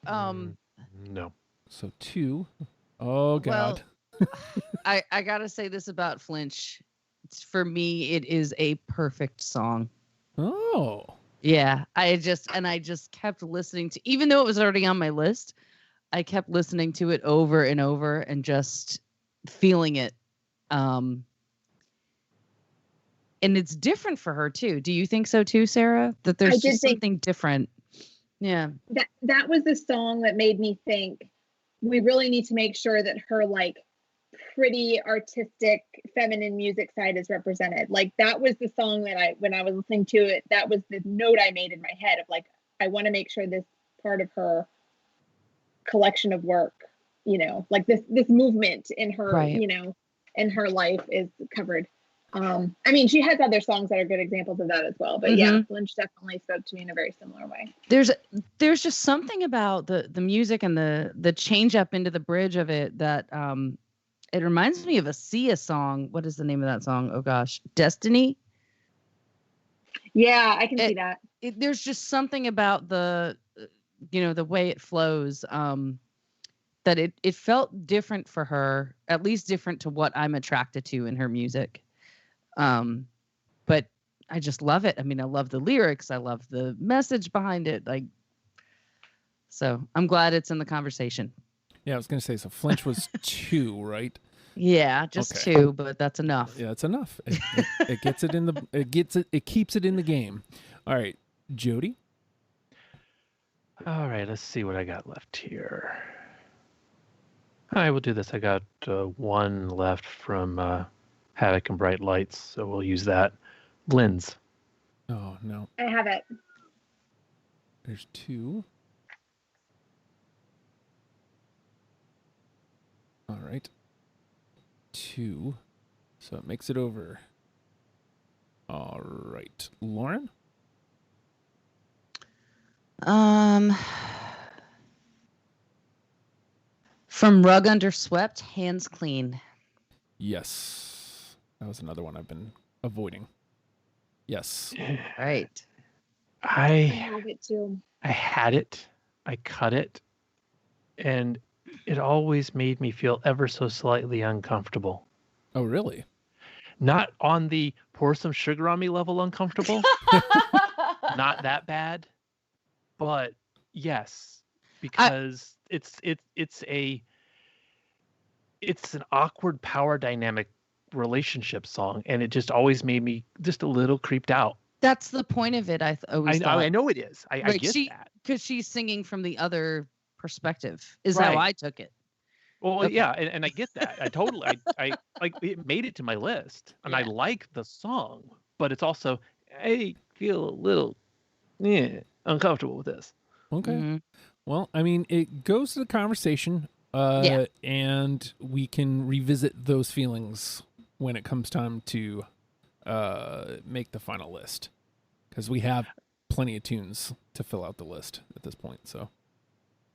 No. So 2. Oh God. Well, I gotta say this about Flinch. For me, it is a perfect song. Oh. Yeah, I just kept listening to, even though it was already on my list, I kept listening to it over and over and just feeling it. And it's different for her too. Do you think so too, Sarah? That there's just something different. Yeah. That was the song that made me think we really need to make sure that her like pretty artistic feminine music side is represented. Like that was the song that when I was listening to it, that was the note I made in my head of like, I want to make sure this part of her collection of work, you know, like this movement in her, right, you know, in her life is covered. I mean, she has other songs that are good examples of that as well, but yeah, Lynch definitely spoke to me in a very similar way. There's just something about the music and the change up into the bridge of it that it reminds me of a Sia song. What is the name of that song? Oh gosh, Destiny. Yeah, I can see that. There's just something about the way it flows, that it felt different for her, at least different to what I'm attracted to in her music. But I just love it. I mean, I love the lyrics. I love the message behind it. Like, so I'm glad it's in the conversation. Yeah, I was going to say, so Flinch was 2, right? Yeah, just 2, but that's enough. Yeah, it's enough. It gets it in the, it keeps it in the game. All right, Jody. All right, let's see what I got left here. I will do this. I got one left from Havoc and Bright Lights, so we'll use that. Lens. Oh, no. I have it. There's 2. All right. 2. So it makes it over. All right. Lauren? From Rug Under Swept, Hands Clean. Yes. That was another one I've been avoiding. Yes. Right. I have it too. I had it. I cut it. And it always made me feel ever so slightly uncomfortable. Oh, really? Not on the pour some sugar on me level uncomfortable. Not that bad. But yes, because it's an awkward power dynamic relationship song, and it just always made me just a little creeped out. That's the point of it. I know it is. I get that, because she's singing from the other perspective is right. How I took it. Well, okay. Yeah, and I get that. I totally I like it, made it to my list, and I like the song, but it's also I feel a little uncomfortable with this. Okay. Mm-hmm. Well, I mean, it goes to the conversation, and we can revisit those feelings when it comes time to make the final list, because we have plenty of tunes to fill out the list at this point. So,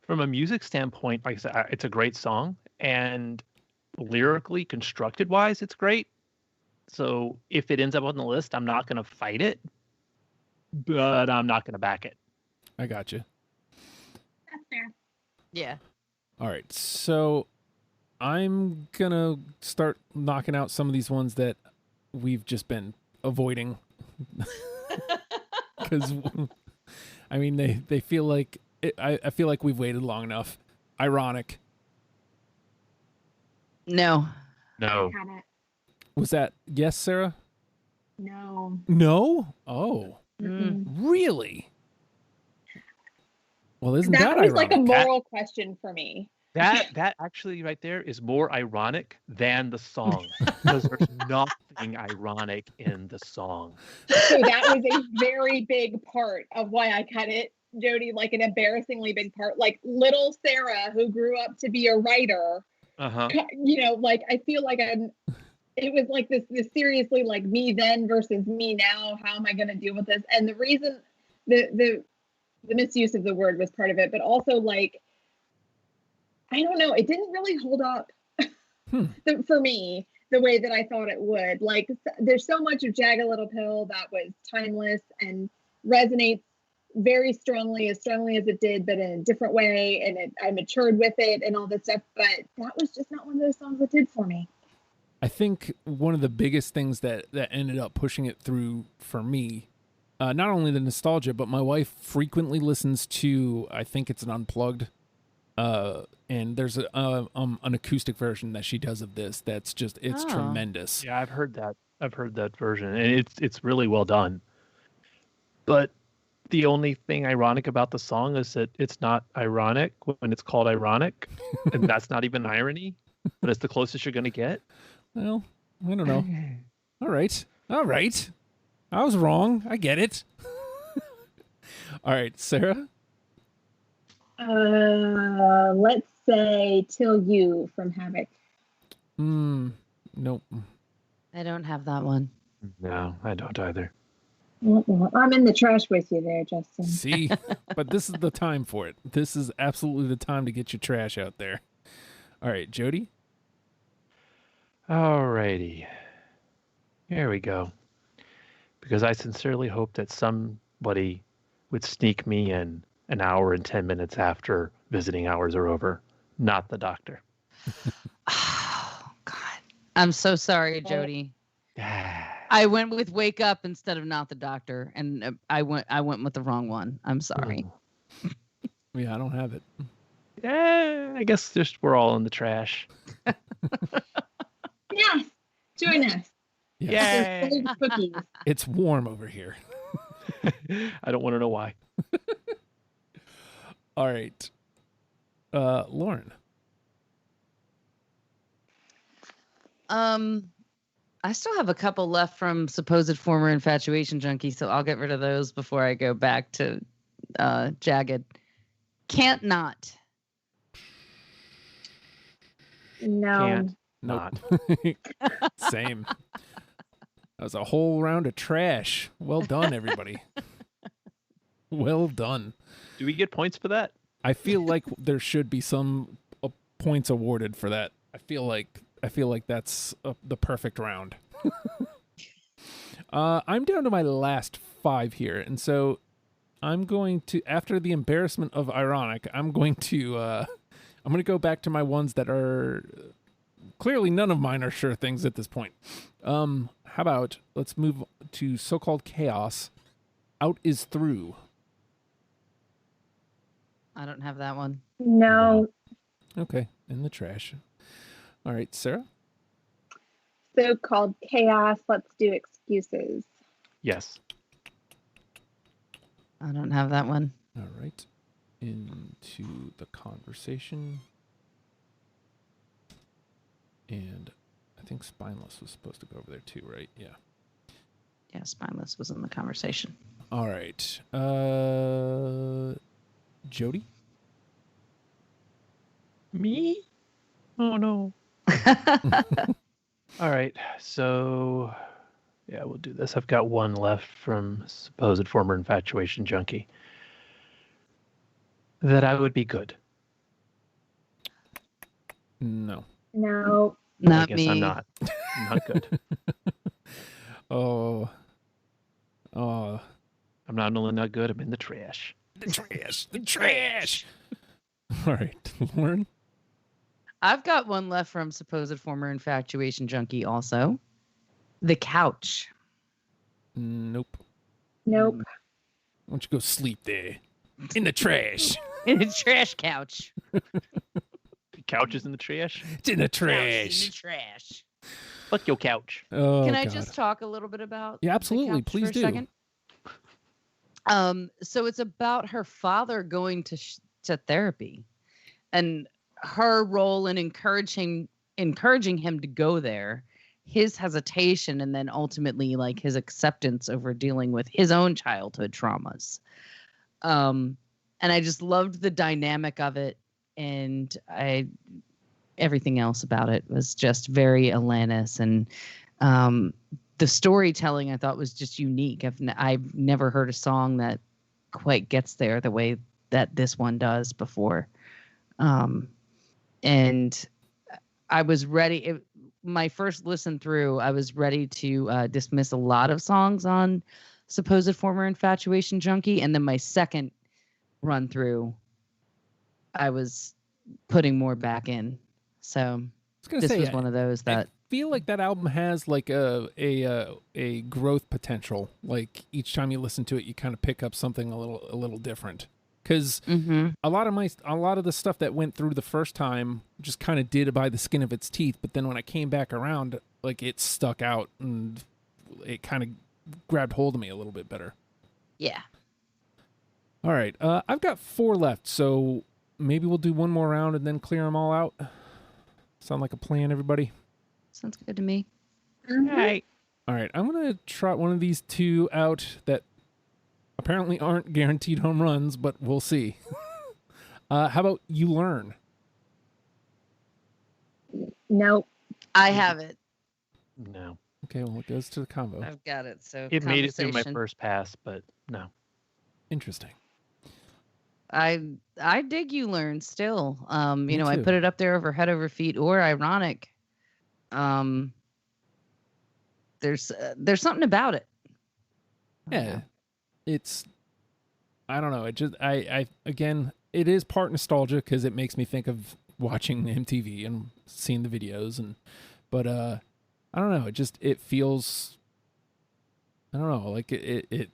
from a music standpoint, like I said, it's a great song, and lyrically, constructed wise, it's great. So, if it ends up on the list, I'm not going to fight it, but I'm not going to back it. I got you. That's fair. Yeah. All right. So I'm going to start knocking out some of these ones that we've just been avoiding. Because, I mean, they feel like, I feel like we've waited long enough. Ironic. No. Was that yes, Sarah? No. No? Oh. Mm-mm. Really? Well, isn't that was ironic? Like a moral question for me. That actually right there is more ironic than the song, because there's nothing ironic in the song. So that was a very big part of why I cut it, Jody, like an embarrassingly big part. Like little Sarah, who grew up to be a writer, you know, like I feel like it was like this seriously like me then versus me now. How am I going to deal with this? And the reason the misuse of the word was part of it, but also like, I don't know, it didn't really hold up for me the way that I thought it would. Like there's so much of Jagged Little Pill that was timeless and resonates very strongly as it did, but in a different way. And I matured with it and all this stuff, but that was just not one of those songs that did for me. I think one of the biggest things that ended up pushing it through for me not only the nostalgia, but my wife frequently listens to, I think it's an Unplugged, and there's an acoustic version that she does of this that's just, it's tremendous. Yeah, I've heard that. I've heard that version, and it's really well done. But the only thing ironic about the song is that it's not ironic when it's called ironic, and that's not even irony, but it's the closest you're going to get. Well, I don't know. All right. I was wrong. I get it. All right, Sarah? Let's say Till You from Havoc. Nope. I don't have that one. No, I don't either. I'm in the trash with you there, Justin. See? But this is the time for it. This is absolutely the time to get your trash out there. All right, Jody? All righty. Here we go. Because I sincerely hope that somebody would sneak me in an hour and 10 minutes after visiting hours are over. Not the doctor. Oh, God. I'm so sorry, Jody. I went with Wake Up instead of Not the Doctor, and I went with the wrong one. I'm sorry. Yeah, I don't have it. Yeah, I guess just we're all in the trash. Yes, join us. Yes. Yay! Cookies. It's warm over here. I don't want to know why. All right. Lauren. I still have a couple left from supposed former infatuation junkie, so I'll get rid of those before I go back to Jagged. Can't Not. No. Can't Nope. not. Same. That was a whole round of trash. Well done, everybody. Well done. Do we get points for that? I feel like there should be some points awarded for that. I feel like that's the perfect round. I'm down to my last 5 here, and so I'm going to, after the embarrassment of ironic, I'm going to go back to my ones that are clearly none of mine are sure things at this point. How about let's move to So-Called Chaos. Out Is Through. I don't have that one. No. Okay, in the trash. All right, Sarah? So-Called Chaos. Let's Do Excuses. Yes. I don't have that one. All right. Into the conversation. And I think Spineless was supposed to go over there too, right? Yeah. Yeah, Spineless was in the conversation. All right. Jody? Me? Oh, no. All right. So, yeah, we'll do this. I've got one left from supposed former infatuation junkie. That I Would Be Good. No. No. Not I guess me. I'm not. I'm not good. Oh. I'm not only not good, I'm in the trash. The trash. The trash. All right. Lauren? I've got one left from supposed former infatuation junkie also. The Couch. Nope. Nope. Why don't you go sleep there? In the trash. In a trash couch. The couch is in the trash? It's in the Couch in trash. the trash. Fuck your couch. Oh, Can I God. just talk a little bit about Yeah, the absolutely. Couch Please for a do. second? So it's about her father going to therapy and her role in encouraging him to go there, his hesitation, and then ultimately like his acceptance over dealing with his own childhood traumas. And I just loved the dynamic of it, and everything else about it was just very Alanis, and the storytelling I thought was just unique. I've never heard a song that quite gets there the way that this one does before. And I was ready. My first listen through, I was ready to dismiss a lot of songs on supposed former infatuation junkie. And then my second run through, I was putting more back in. So this was one of those that feel like that album has like a growth potential. Like each time you listen to it, you kind of pick up something a little different. Because a lot of the stuff that went through the first time just kind of did it by the skin of its teeth. But then when I came back around, like it stuck out and it kind of grabbed hold of me a little bit better. Yeah. All right. I've got 4 left, so maybe we'll do one more round and then clear them all out. Sound like a plan, everybody? Sounds good to me. Right. All right. I'm going to trot one of these 2 out that apparently aren't guaranteed home runs, but we'll see. How about You Learn? Nope. I have it. No. Okay, well, it goes to the combo. I've got it. So It made it through my conversation. first pass, but no. Interesting. I dig You Learn still. Me You know, I too. put it up there over Head Over Feet or Ironic. There's something about it. Yeah. It's, I don't know. It just, I again, it is part nostalgia because it makes me think of watching MTV and seeing the videos but I don't know. It feels, I don't know, like it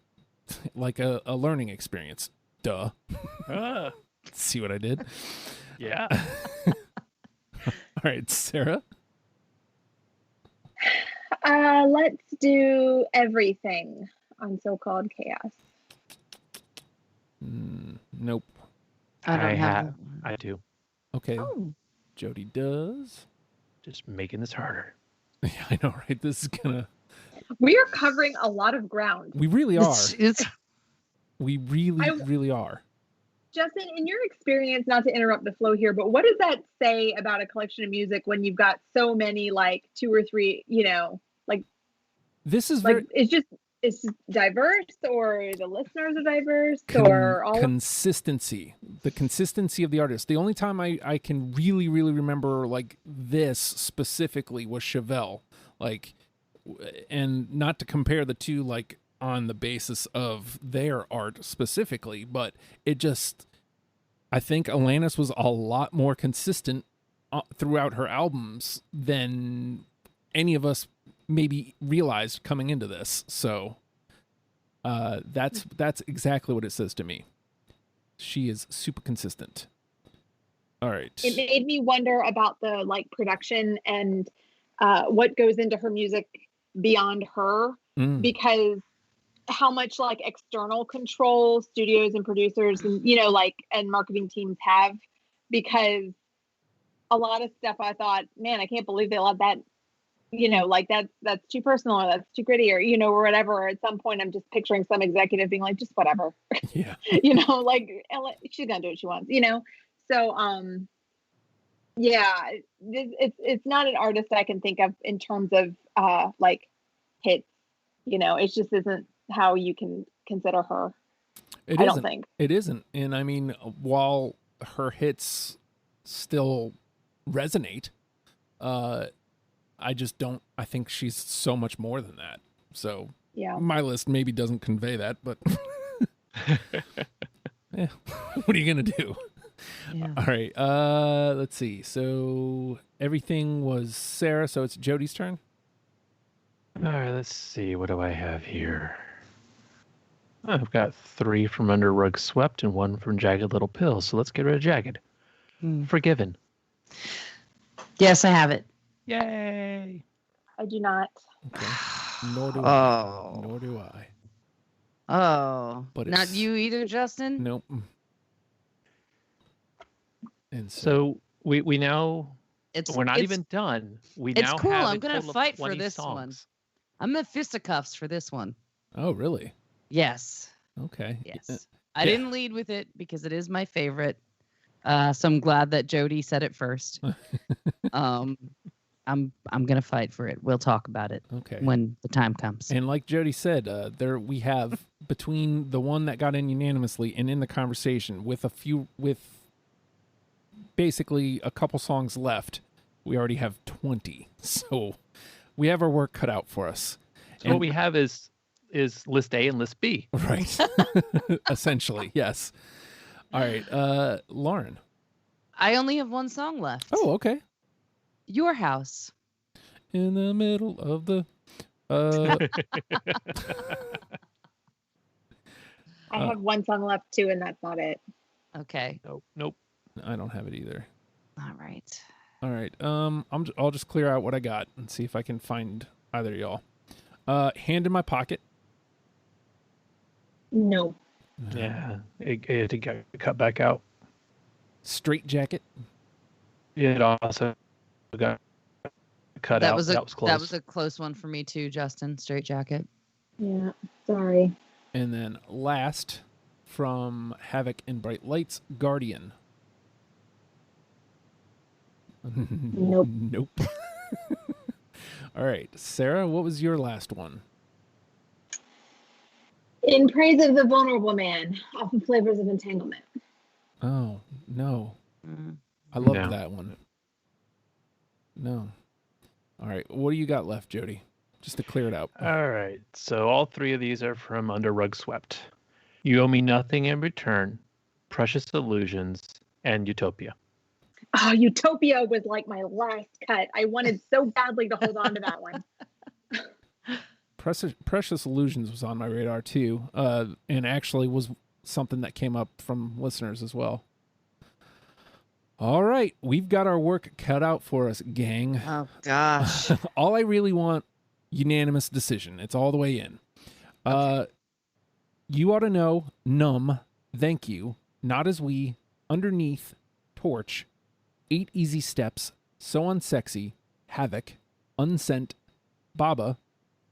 like a learning experience. Duh. See what I did? Yeah. All right, Sarah. Let's do Everything on So-Called Chaos. Nope. I don't have. I do. Okay. Oh. Jody does. Just making this harder. Yeah, I know, right? This is gonna. We are covering a lot of ground. We really are. It's We really are. Justin, in your experience, not to interrupt the flow here, but what does that say about a collection of music when you've got so many, like 2 or 3, you know, like This is like very it's just diverse, or the listeners are diverse, or all consistency. The consistency of the artist. The only time I can really remember like this specifically was Chevelle. Like, and not to compare the two like on the basis of their art specifically, but it just, I think Alanis was a lot more consistent throughout her albums than any of us maybe realized coming into this. So that's exactly what it says to me. She is super consistent. All right. it made me wonder about the like production and what goes into her music beyond her, because how much like external control studios and producers and, you know, like, and marketing teams have, because a lot of stuff I thought, man, I can't believe they let that, you know, like that's too personal, or that's too gritty, or, you know, or whatever. At some point I'm just picturing some executive being like, just whatever. Yeah. You know, like she's gonna do what she wants, you know. So yeah, it's not an artist I can think of in terms of like hits, you know. It just isn't how you can consider her. I don't think it isn't. And I mean, while her hits still resonate, I just don't, I think she's so much more than that. So yeah, my list maybe doesn't convey that, but yeah, what are you going to do? Yeah. All right. Let's see. So everything was Sarah. So it's Jody's turn. All right, let's see. What do I have here? I've got 3 from Under Rug Swept and 1 from Jagged Little Pill. So let's get rid of Jagged. Forgiven. Yes, I have it. Yay. I do not. Okay. Nor do Oh. I. Nor do I. Oh. But Not it's- you either, Justin? Nope. And So we now, we're not it's- even done. We it's now cool. have I'm a gonna total of fight for 20 this one. songs. I'm the fisticuffs for this one. Oh, really? Yes. Okay. Yes. I didn't lead with it because it is my favorite. So I'm glad that Jody said it first. I'm gonna fight for it. We'll talk about it Okay. when the time comes. And like Jody said, there we have between the one that got in unanimously and in the conversation with basically a couple songs left, we already have 20. So we have our work cut out for us. So what we have is list A and list B. Right. Essentially, yes. All right. Lauren. I only have one song left. Oh, okay. Your House. in the middle of the. I have one song left too, and that's not it. Okay. Nope. I don't have it either. All right. All right. I'll just clear out what I got and see if I can find either of y'all. Hand in my pocket. No. Yeah, it got cut back out. Straight jacket. It also got cut That out. was That was close. that was a close one for me too, Justin. Straight jacket. Yeah. Sorry. And then last, from Havoc and Bright Lights, Guardian. Nope. Nope. All right. Sarah, what was your last one? In Praise of the Vulnerable Man, off of Flavors of Entanglement. Oh, no. Mm. I love No. that one. No. All right. What do you got left, Jody? Just to clear it out. All right. So all three of these are from Under Rug Swept. You Owe Me Nothing in Return, Precious Illusions, and Utopia. Oh, Utopia was like my last cut. I wanted so badly to hold on to that one. Precious Illusions was on my radar too, and actually was something that came up from listeners as well. All right, we've got our work cut out for us, gang. Oh gosh. All I really want, unanimous decision. It's all the way in. You Ought to Know, Numb, Thank You, Not As We, Underneath, Torch, 8 Easy Steps, So Unsexy, Havoc, Unsent, Baba,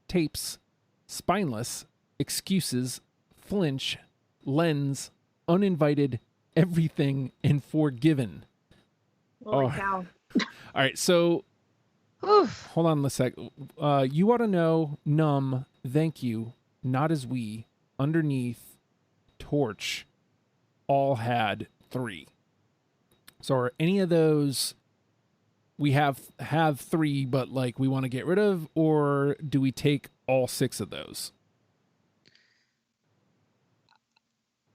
Tapes, Spineless, Excuses, Flinch, Lens, Uninvited, Everything, and Forgiven. Holy Oh. cow. All right, so Oof. hold on a sec. You Ought to Know, Numb, Thank You, Not As We, Underneath, Torch, all had 3. So are any of those we have 3, but like we want to get rid of, or do we take all 6 of those?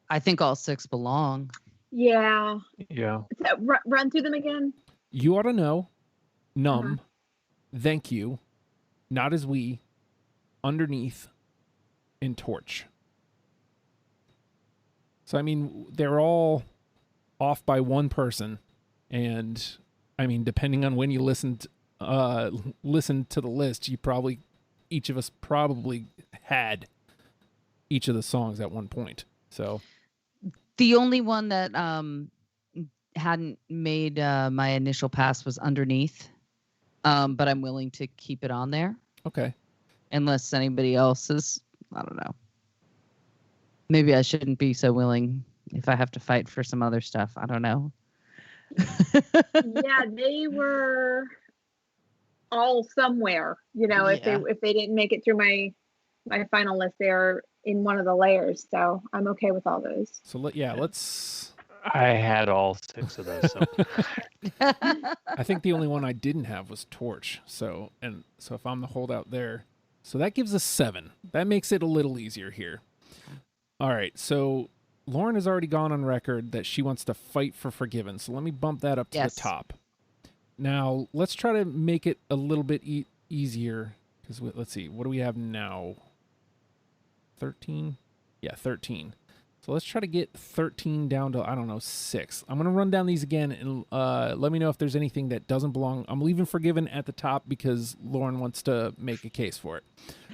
I think all 6 belong. Yeah. Yeah. So, run through them again. You Ought to Know, Numb, Thank You, Not As We, Underneath, and Torch. So, I mean, they're all off by one person. And, I mean, depending on when you listened to the list, each of us probably had each of the songs at one point. So, The only one that hadn't made my initial pass was Underneath, but I'm willing to keep it on there okay. unless anybody else is. I don't know. Maybe I shouldn't be so willing if I have to fight for some other stuff. I don't know. Yeah, they were all somewhere. You know, if they didn't make it through my final list, they're in one of the layers. So I'm okay with all those. So, let's... I had all 6 of those. So. I think the only one I didn't have was Torch. So if I'm the holdout there, so that gives us 7. That makes it a little easier here. All right. So Lauren has already gone on record that she wants to fight for Forgiven. So let me bump that up to the top. Now let's try to make it a little bit easier. Because let's see, what do we have now? 13? Yeah, 13. So let's try to get 13 down to, I don't know, 6. I'm going to run down these again and let me know if there's anything that doesn't belong. I'm leaving Forgiven at the top because Lauren wants to make a case for it.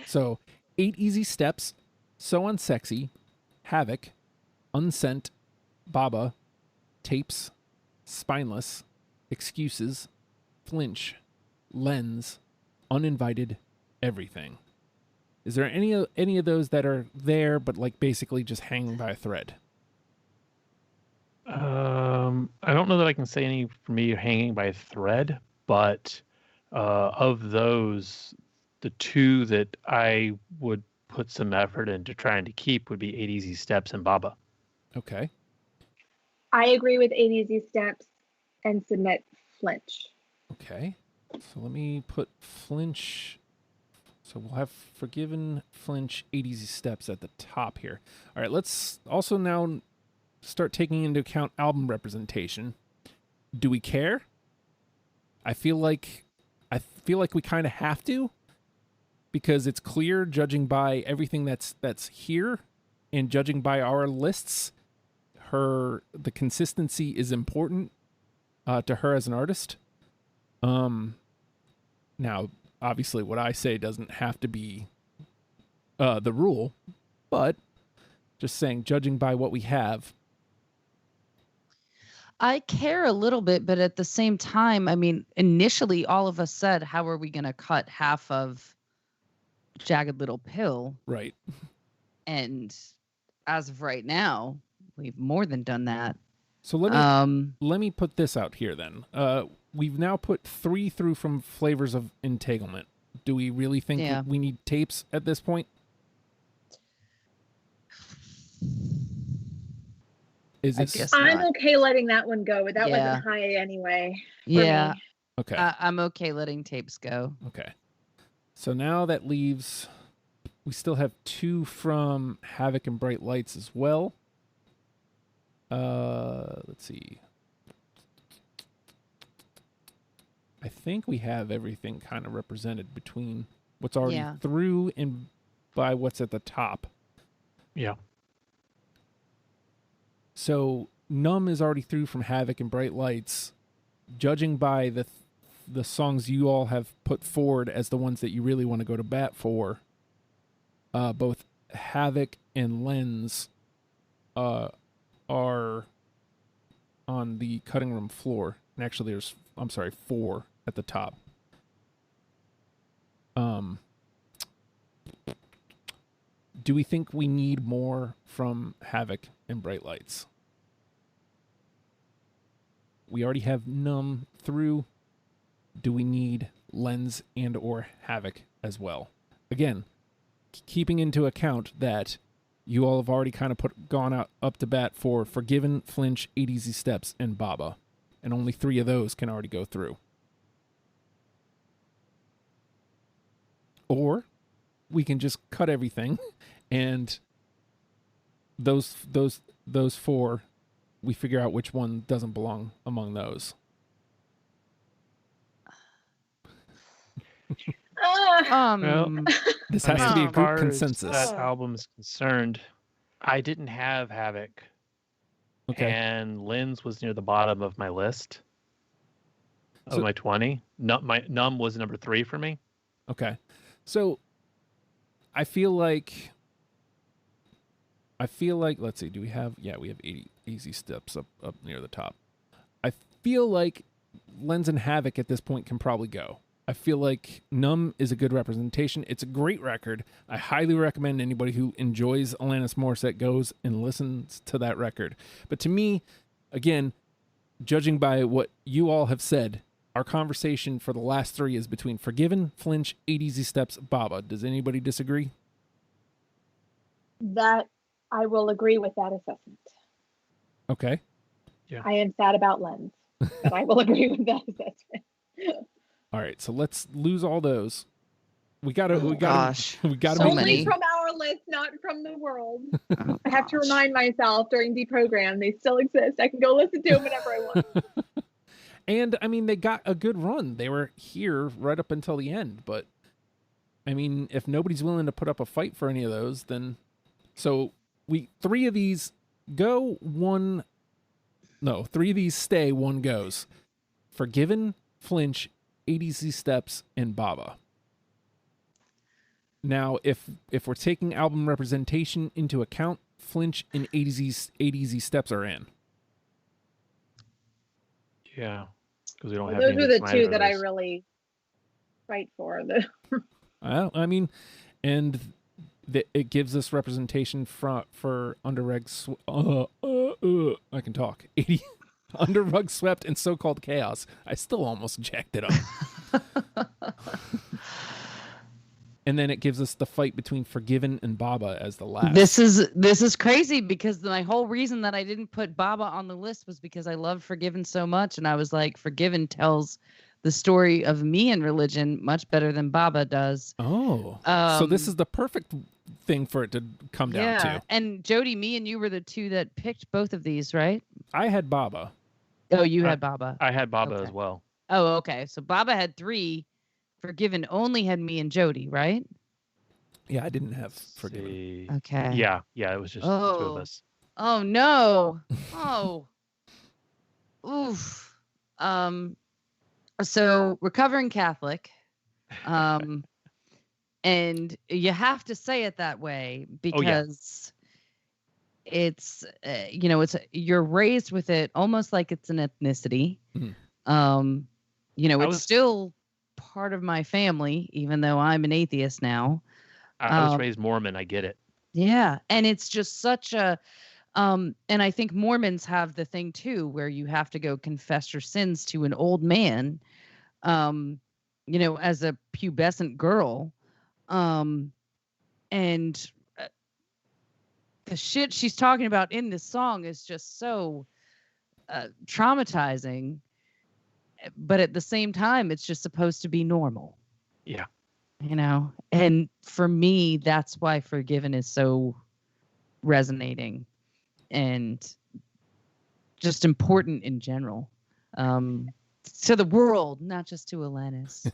So 8 Easy Steps, So Unsexy, Havoc, Unsent, Baba, Tapes, Spineless, Excuses, Flinch, Lens, Uninvited, Everything. Is there any of those that are there, but like basically just hanging by a thread? I don't know that I can say any for me hanging by a thread, but of those, the 2 that I would put some effort into trying to keep would be 8 Easy Steps and Baba. Okay. I agree with 8 Easy Steps and submit Flinch. Okay. So let me put Flinch. So we'll have Forgiven, Flinch, 8 Easy Steps at the top here. All right, let's also now start taking into account album representation. Do we care? I feel like I feel like we kind of have to, because it's clear, judging by everything that's here and judging by our lists, the consistency is important to her as an artist. Now, obviously, what I say doesn't have to be the rule, but just saying, judging by what we have. I care a little bit, but at the same time, I mean, initially all of us said, how are we going to cut half of Jagged Little Pill? Right. And as of right now, we've more than done that. So let me put this out here then. We've now put 3 through from Flavors of Entanglement. Do we really think we need tapes at this point? I'm okay letting that one go, but that wasn't high anyway. Yeah. Okay. I'm okay letting tapes go. Okay. So now that leaves, we still have 2 from Havoc and Bright Lights as well. Let's see. I think we have everything kind of represented between what's already through and by what's at the top. Yeah. So Numb is already through from Havoc and Bright Lights. Judging by the songs you all have put forward as the ones that you really want to go to bat for, both Havoc and Lens are on the cutting room floor. And actually there's 4 at the top. Do we think we need more from Havoc and Bright Lights? We already have Numb through. Do we need Lens and or Havoc as well? Again, keeping into account that you all have already kind of gone out up to bat for Forgiven, Flinch, 8 Easy Steps, and Baba. And only 3 of those can already go through. Or we can just cut everything, and those 4, we figure out which one doesn't belong among those. This has to be a group consensus. As that album is concerned, I didn't have Havoc. Okay. And Lens was near the bottom of my list of my 20. Numb was number 3 for me. Okay. So I feel like let's see, do we have we have 80 Easy Steps up near the top. I feel like Lens and Havoc at this point can probably go. I feel like Numb is a good representation. It's a great record. I highly recommend anybody who enjoys Alanis Morissette goes and listens to that record. But to me, again, judging by what you all have said, our conversation for the last 3 is between Forgiven, Flinch, 8 Easy Steps, Baba. Does anybody disagree? That I will agree with that assessment. Okay. Yeah. I am sad about Lens, but I will agree with that assessment. All right, so let's lose all those. We gotta so make only from our list, not from the world. I have to remind myself during deprogram they still exist. I can go listen to them whenever I want. And I mean, they got a good run. They were here right up until the end. But I mean, if nobody's willing to put up a fight for any of those, then 3 of these go, 1. No, 3 of these stay, 1 goes. Forgiven, Flinch, 8 Easy Steps, and Baba. Now, if we're taking album representation into account, Flinch and 8 Easy Steps are in. Yeah, because we don't have. Those are the 2 that I really fight for. Well, I mean, and it gives us representation for Under-Rug I can talk. 80 Under-Rug Swept and So-Called Chaos. I still almost jacked it up. And then it gives us the fight between Forgiven and Baba as the last. This is crazy because my whole reason that I didn't put Baba on the list was because I love Forgiven so much, and I was like, Forgiven tells the story of me and religion much better than Baba does. Oh, so this is the perfect thing for it to come down to. And Jody, me and you were the 2 that picked both of these, right? I had Baba. Oh, you had Baba. I had Baba as well. Oh, okay. So Baba had 3, Forgiven only had me and Jody, right? Yeah, I didn't have Forgiven. Okay. Yeah, it was just the two of us. Oh no. Oh. Oof. So recovering Catholic. And you have to say it that way because it's you're raised with it almost like it's an ethnicity. It's still part of my family, even though I'm an atheist now. I was raised Mormon. I get it. Yeah, and it's just such a and I think Mormons have the thing too, where you have to go confess your sins to an old man, as a pubescent girl. And the shit she's talking about in this song is just so traumatizing, but at the same time, it's just supposed to be normal. Yeah. And for me, that's why Forgiven is so resonating and just important in general. To the world, not just to Alanis.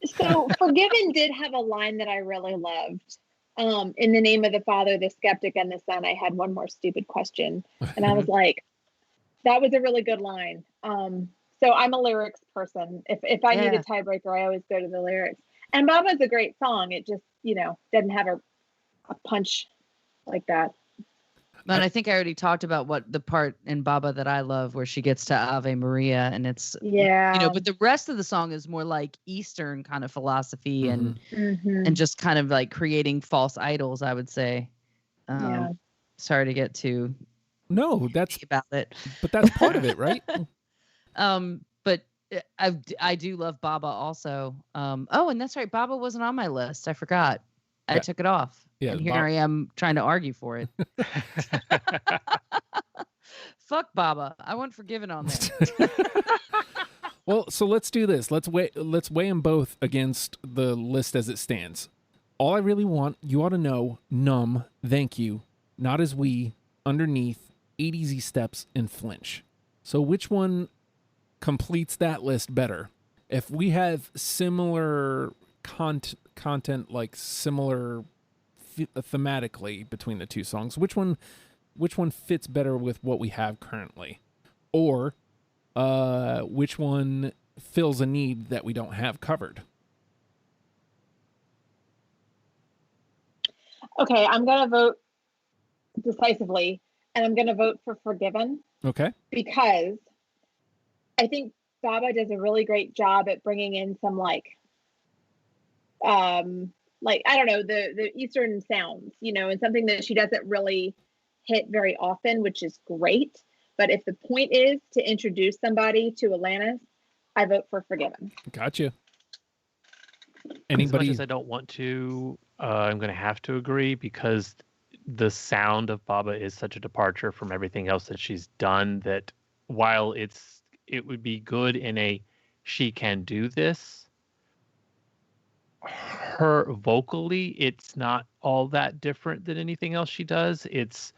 So Forgiven did have a line that I really loved. In the name of the Father, the Skeptic, and the Son, I had one more stupid question. And I was like, that was a really good line. So I'm a lyrics person. If I need a tiebreaker, I always go to the lyrics. And Baba's a great song. It just, doesn't have a punch like that. And I think I already talked about what the part in Baba that I love where she gets to Ave Maria, and it's but the rest of the song is more like Eastern kind of philosophy and just kind of like creating false idols, I would say. Sorry to get too that's about it, but that's part of it, right? But I do love Baba also. And that's right, Baba wasn't on my list. I forgot. I took it off. Yeah, and here I am trying to argue for it. Fuck Baba. I want Forgiven on there. Well, so let's do this. Let's weigh them both against the list as it stands. All I Really Want, You Ought to Know, Numb, Thank You, Not As We, Underneath, 8 Easy Steps, and Flinch. So which one completes that list better? If we have similar content, like similar thematically between the two songs, which one fits better with what we have currently, or which one fills a need that we don't have covered? Okay, I'm gonna vote decisively, and I'm gonna vote for Forgiven. Okay, because I think Baba does a really great job at bringing in some I don't know, the Eastern sounds, and something that she doesn't really hit very often, which is great. But if the point is to introduce somebody to Alanis, I vote for Forgiven. Gotcha. Anybody? As much as I don't want to, I'm going to have to agree because the sound of Baba is such a departure from everything else that she's done that while it would be good in a she can do this, her vocally, it's not all that different than anything else she does. It's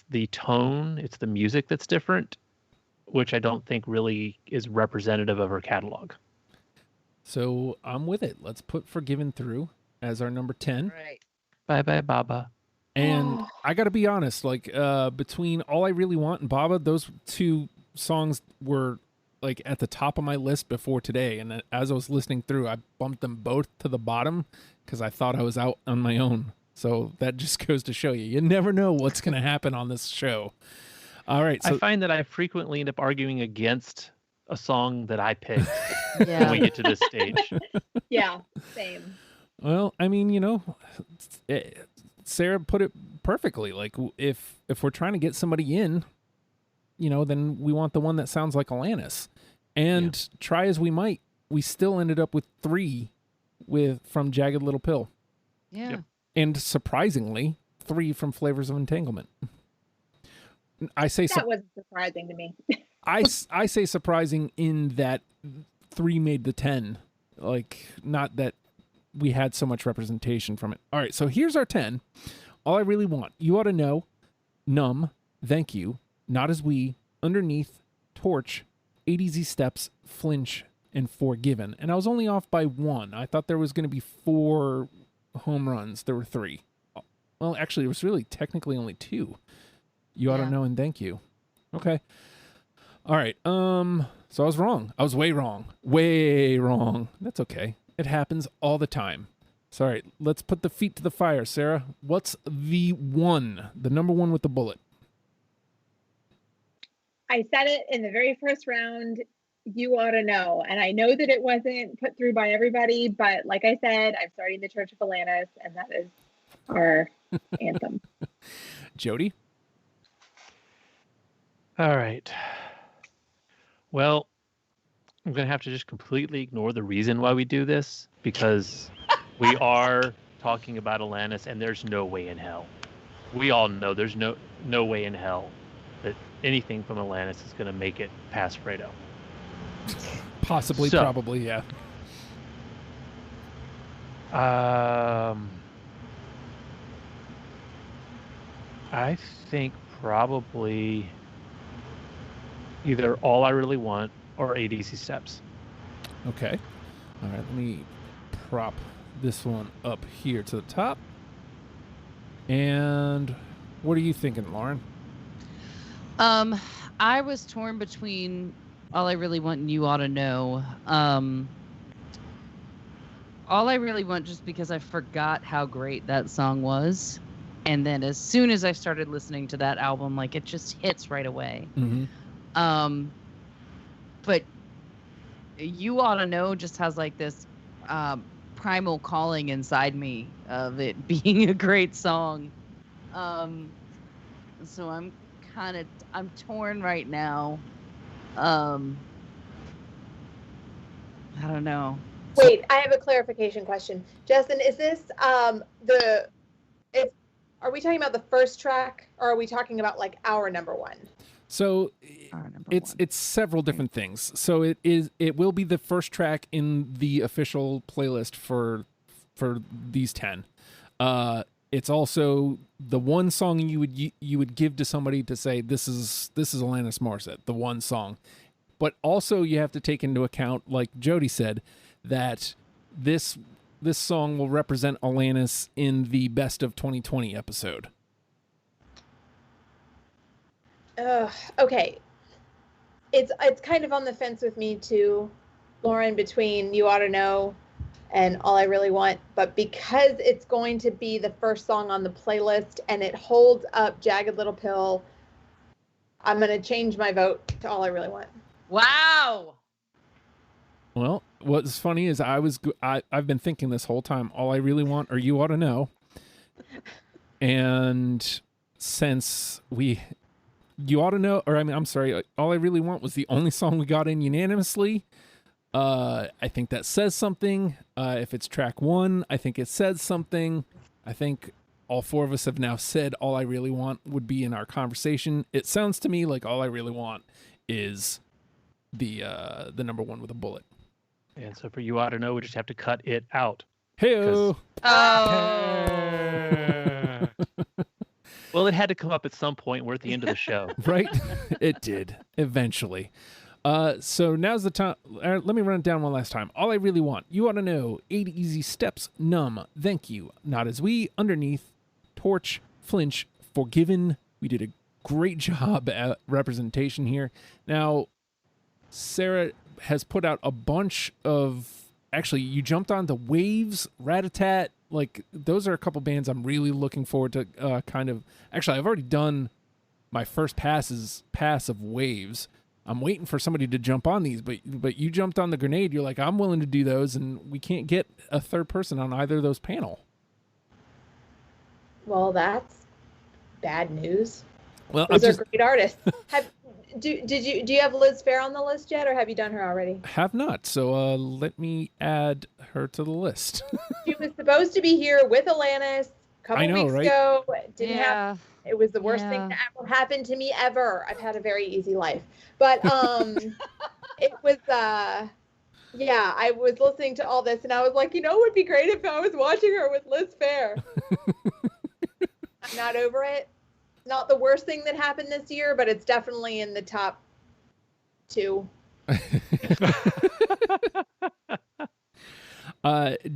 the tone, it's the music that's different, which I don't think really is representative of her catalog. So I'm with it. Let's put Forgiven through as our number 10. Right. Bye bye Baba. And I got to be honest, between All I Really Want and Baba, those two songs were at the top of my list before today, and as I was listening through, I bumped them both to the bottom because I thought I was out on my own. So that just goes to show you never know what's going to happen on this show. All right, so I find that I frequently end up arguing against a song that I picked when we get to this stage. Yeah, same. Well, I mean, Sarah put it perfectly. If we're trying to get somebody in, then we want the one that sounds like Alanis. And try as we might, we still ended up with 3 from Jagged Little Pill. Yeah. Yep. And surprisingly, 3 from Flavors of Entanglement. I say that wasn't surprising to me. I say surprising in that 3 made the 10. Not that we had so much representation from it. All right, so here's our 10. All I Really Want, You Ought to Know, Numb, Thank You, Not As We, Underneath, Torch, 8 Easy Steps, Flinch, and Forgiven, and I was only off by one. I thought there was going to be 4 home runs. There were 3. Well, actually, it was really technically only 2. You ought to know and thank you. Okay. All right. So I was wrong. I was way wrong. Way wrong. That's okay. It happens all the time. So, all right, let's put the feet to the fire, Sarah. What's the number one with the bullet? I said it in the very first round. You ought to know. And I know that it wasn't put through by everybody, but like I said, I'm starting the Church of Alanis, and that is our anthem. Jody? All right. Well, I'm going to have to just completely ignore the reason why we do this, because we are talking about Alanis, and there's no way in hell. We all know there's no way in hell that anything from Alanis is going to make it past Fredo. Possibly, probably, yeah. I think probably either All I Really Want or 8 Easy Steps. Okay. All right, let me prop this one up here to the top. And what are you thinking, Lauren? I was torn between All I Really Want and You Ought to Know. All I Really Want, just because I forgot how great that song was. And then as soon as I started listening to that album, like, it just hits right away. Mm-hmm. But You Ought to Know just has like this primal calling inside me of it being a great song. So I'm torn right now. I don't know. Wait, I have a clarification question. Justin, is this are we talking about the first track, or are we talking about like our number one? So it's several different things. So it will be the first track in the official playlist for these 10. It's also the one song you would give to somebody to say this is Alanis Morissette, the one song. But also you have to take into account, like Jody said, that this song will represent Alanis in the Best of 2020 episode. Okay. It's kind of on the fence with me too, Lauren, between You Ought to Know and All I Really Want, but because it's going to be the first song on the playlist and it holds up Jagged Little Pill, I'm going to change my vote to All I Really Want. Wow. Well, what's funny is I've been thinking this whole time, All I Really Want or You Ought to Know. And since You Ought to Know, or I'm sorry, All I Really Want was the only song we got in unanimously. I think that says something. If it's track 1, I think it says something. I think all 4 of us have now said All I Really Want would be in our conversation. It sounds to me like All I Really Want is the number one with a bullet. And so for You Ought to Know, we just have to cut it out. Hey-o! Oh. Well, it had to come up at some point. We're at the end of the show. Right? It did, eventually. So now's the time. Let me run it down one last time. All I Really Want, You Ought to Know, 8 Easy Steps, Numb, Thank You, Not As We, Underneath, Torch, Flinch, Forgiven. We did a great job at representation here. Now, Sarah has put out a bunch of... Actually, you jumped on the Waves, Rat-a-tat. Like, those are a couple bands I'm really looking forward to kind of... Actually, I've already done my first pass of Waves. I'm waiting for somebody to jump on these, but you jumped on the grenade. You're like, I'm willing to do those, and we can't get a third person on either of those panel. Well, that's bad news. Well, those are great artists. Do you have Liz Phair on the list yet, or have you done her already? Have not. So let me add her to the list. She was supposed to be here with Alanis a couple weeks ago. Didn't happen. It was the worst thing that ever happened to me ever. I've had a very easy life. But it was, I was listening to all this and I was like, it would be great if I was watching her with Liz Phair. I'm not over it. Not the worst thing that happened this year, but it's definitely in the top 2.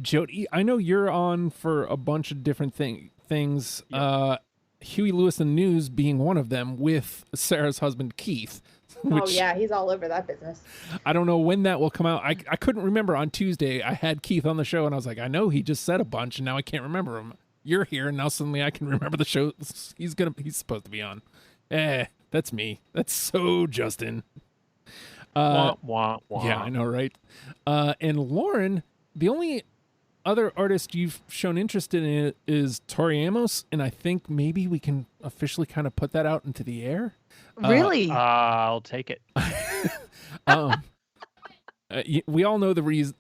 Jody, I know you're on for a bunch of different things. Yep. Huey Lewis and the News being one of them with Sarah's husband, Keith. Oh, yeah, he's all over that business. I don't know when that will come out. I couldn't remember on Tuesday. I had Keith on the show, and I was like, I know he just said a bunch, and now I can't remember him. You're here, and now suddenly I can remember the show he's supposed to be on. That's me. That's so Justin. Wah, wah, wah. Yeah, I know, right? And Lauren, the only other artist you've shown interest in is Tori Amos, and I think maybe we can officially kind of put that out into the air. Really? I'll take it. We all know the reason,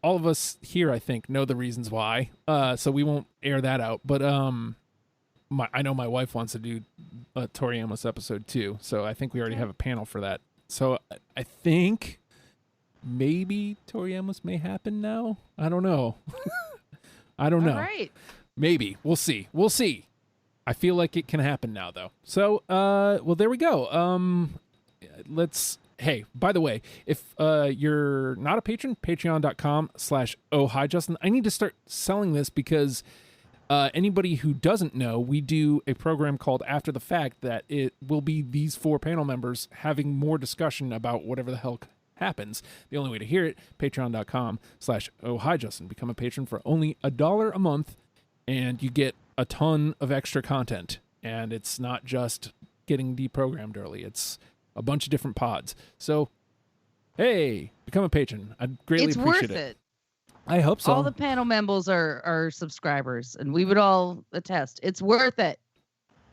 all of us here, I think, know the reasons why. So we won't air that out. But I know my wife wants to do a Tori Amos episode too. So I think we already have a panel for that. So I think maybe Tori Amos may happen now. I don't know. I don't know. All right. Maybe. We'll see. We'll see. I feel like it can happen now, though. So, well, there we go. Hey, by the way, if you're not a patron, patreon.com/ohhijustin. I need to start selling this because anybody who doesn't know, we do a program called After the Fact that it will be these 4 panel members having more discussion about whatever the hell happens. The only way to hear it, patreon.com/ohhijustin. Become a patron for only $1 a month, and you get a ton of extra content. And it's not just getting deprogrammed early. It's a bunch of different pods. So, hey, become a patron. I'd greatly appreciate it. It's worth it. I hope so. All the panel members are subscribers, and we would all attest. It's worth it.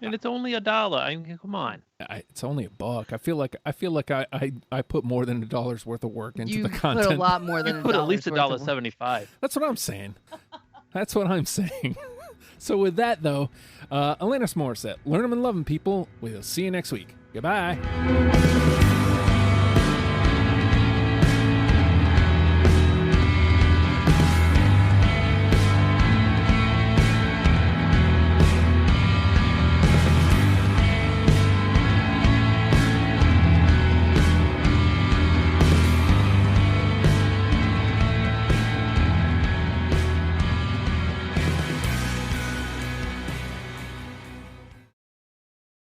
And it's only $1. I mean, come on. It's only $1. I feel like I put more than $1 worth of work into the You content. put a lot more than You put at least $1.75. $1.75. That's what I'm saying. That's what I'm saying. So with that, though, Alanis Morissette, learn them and love them, people. We'll see you next week. Goodbye.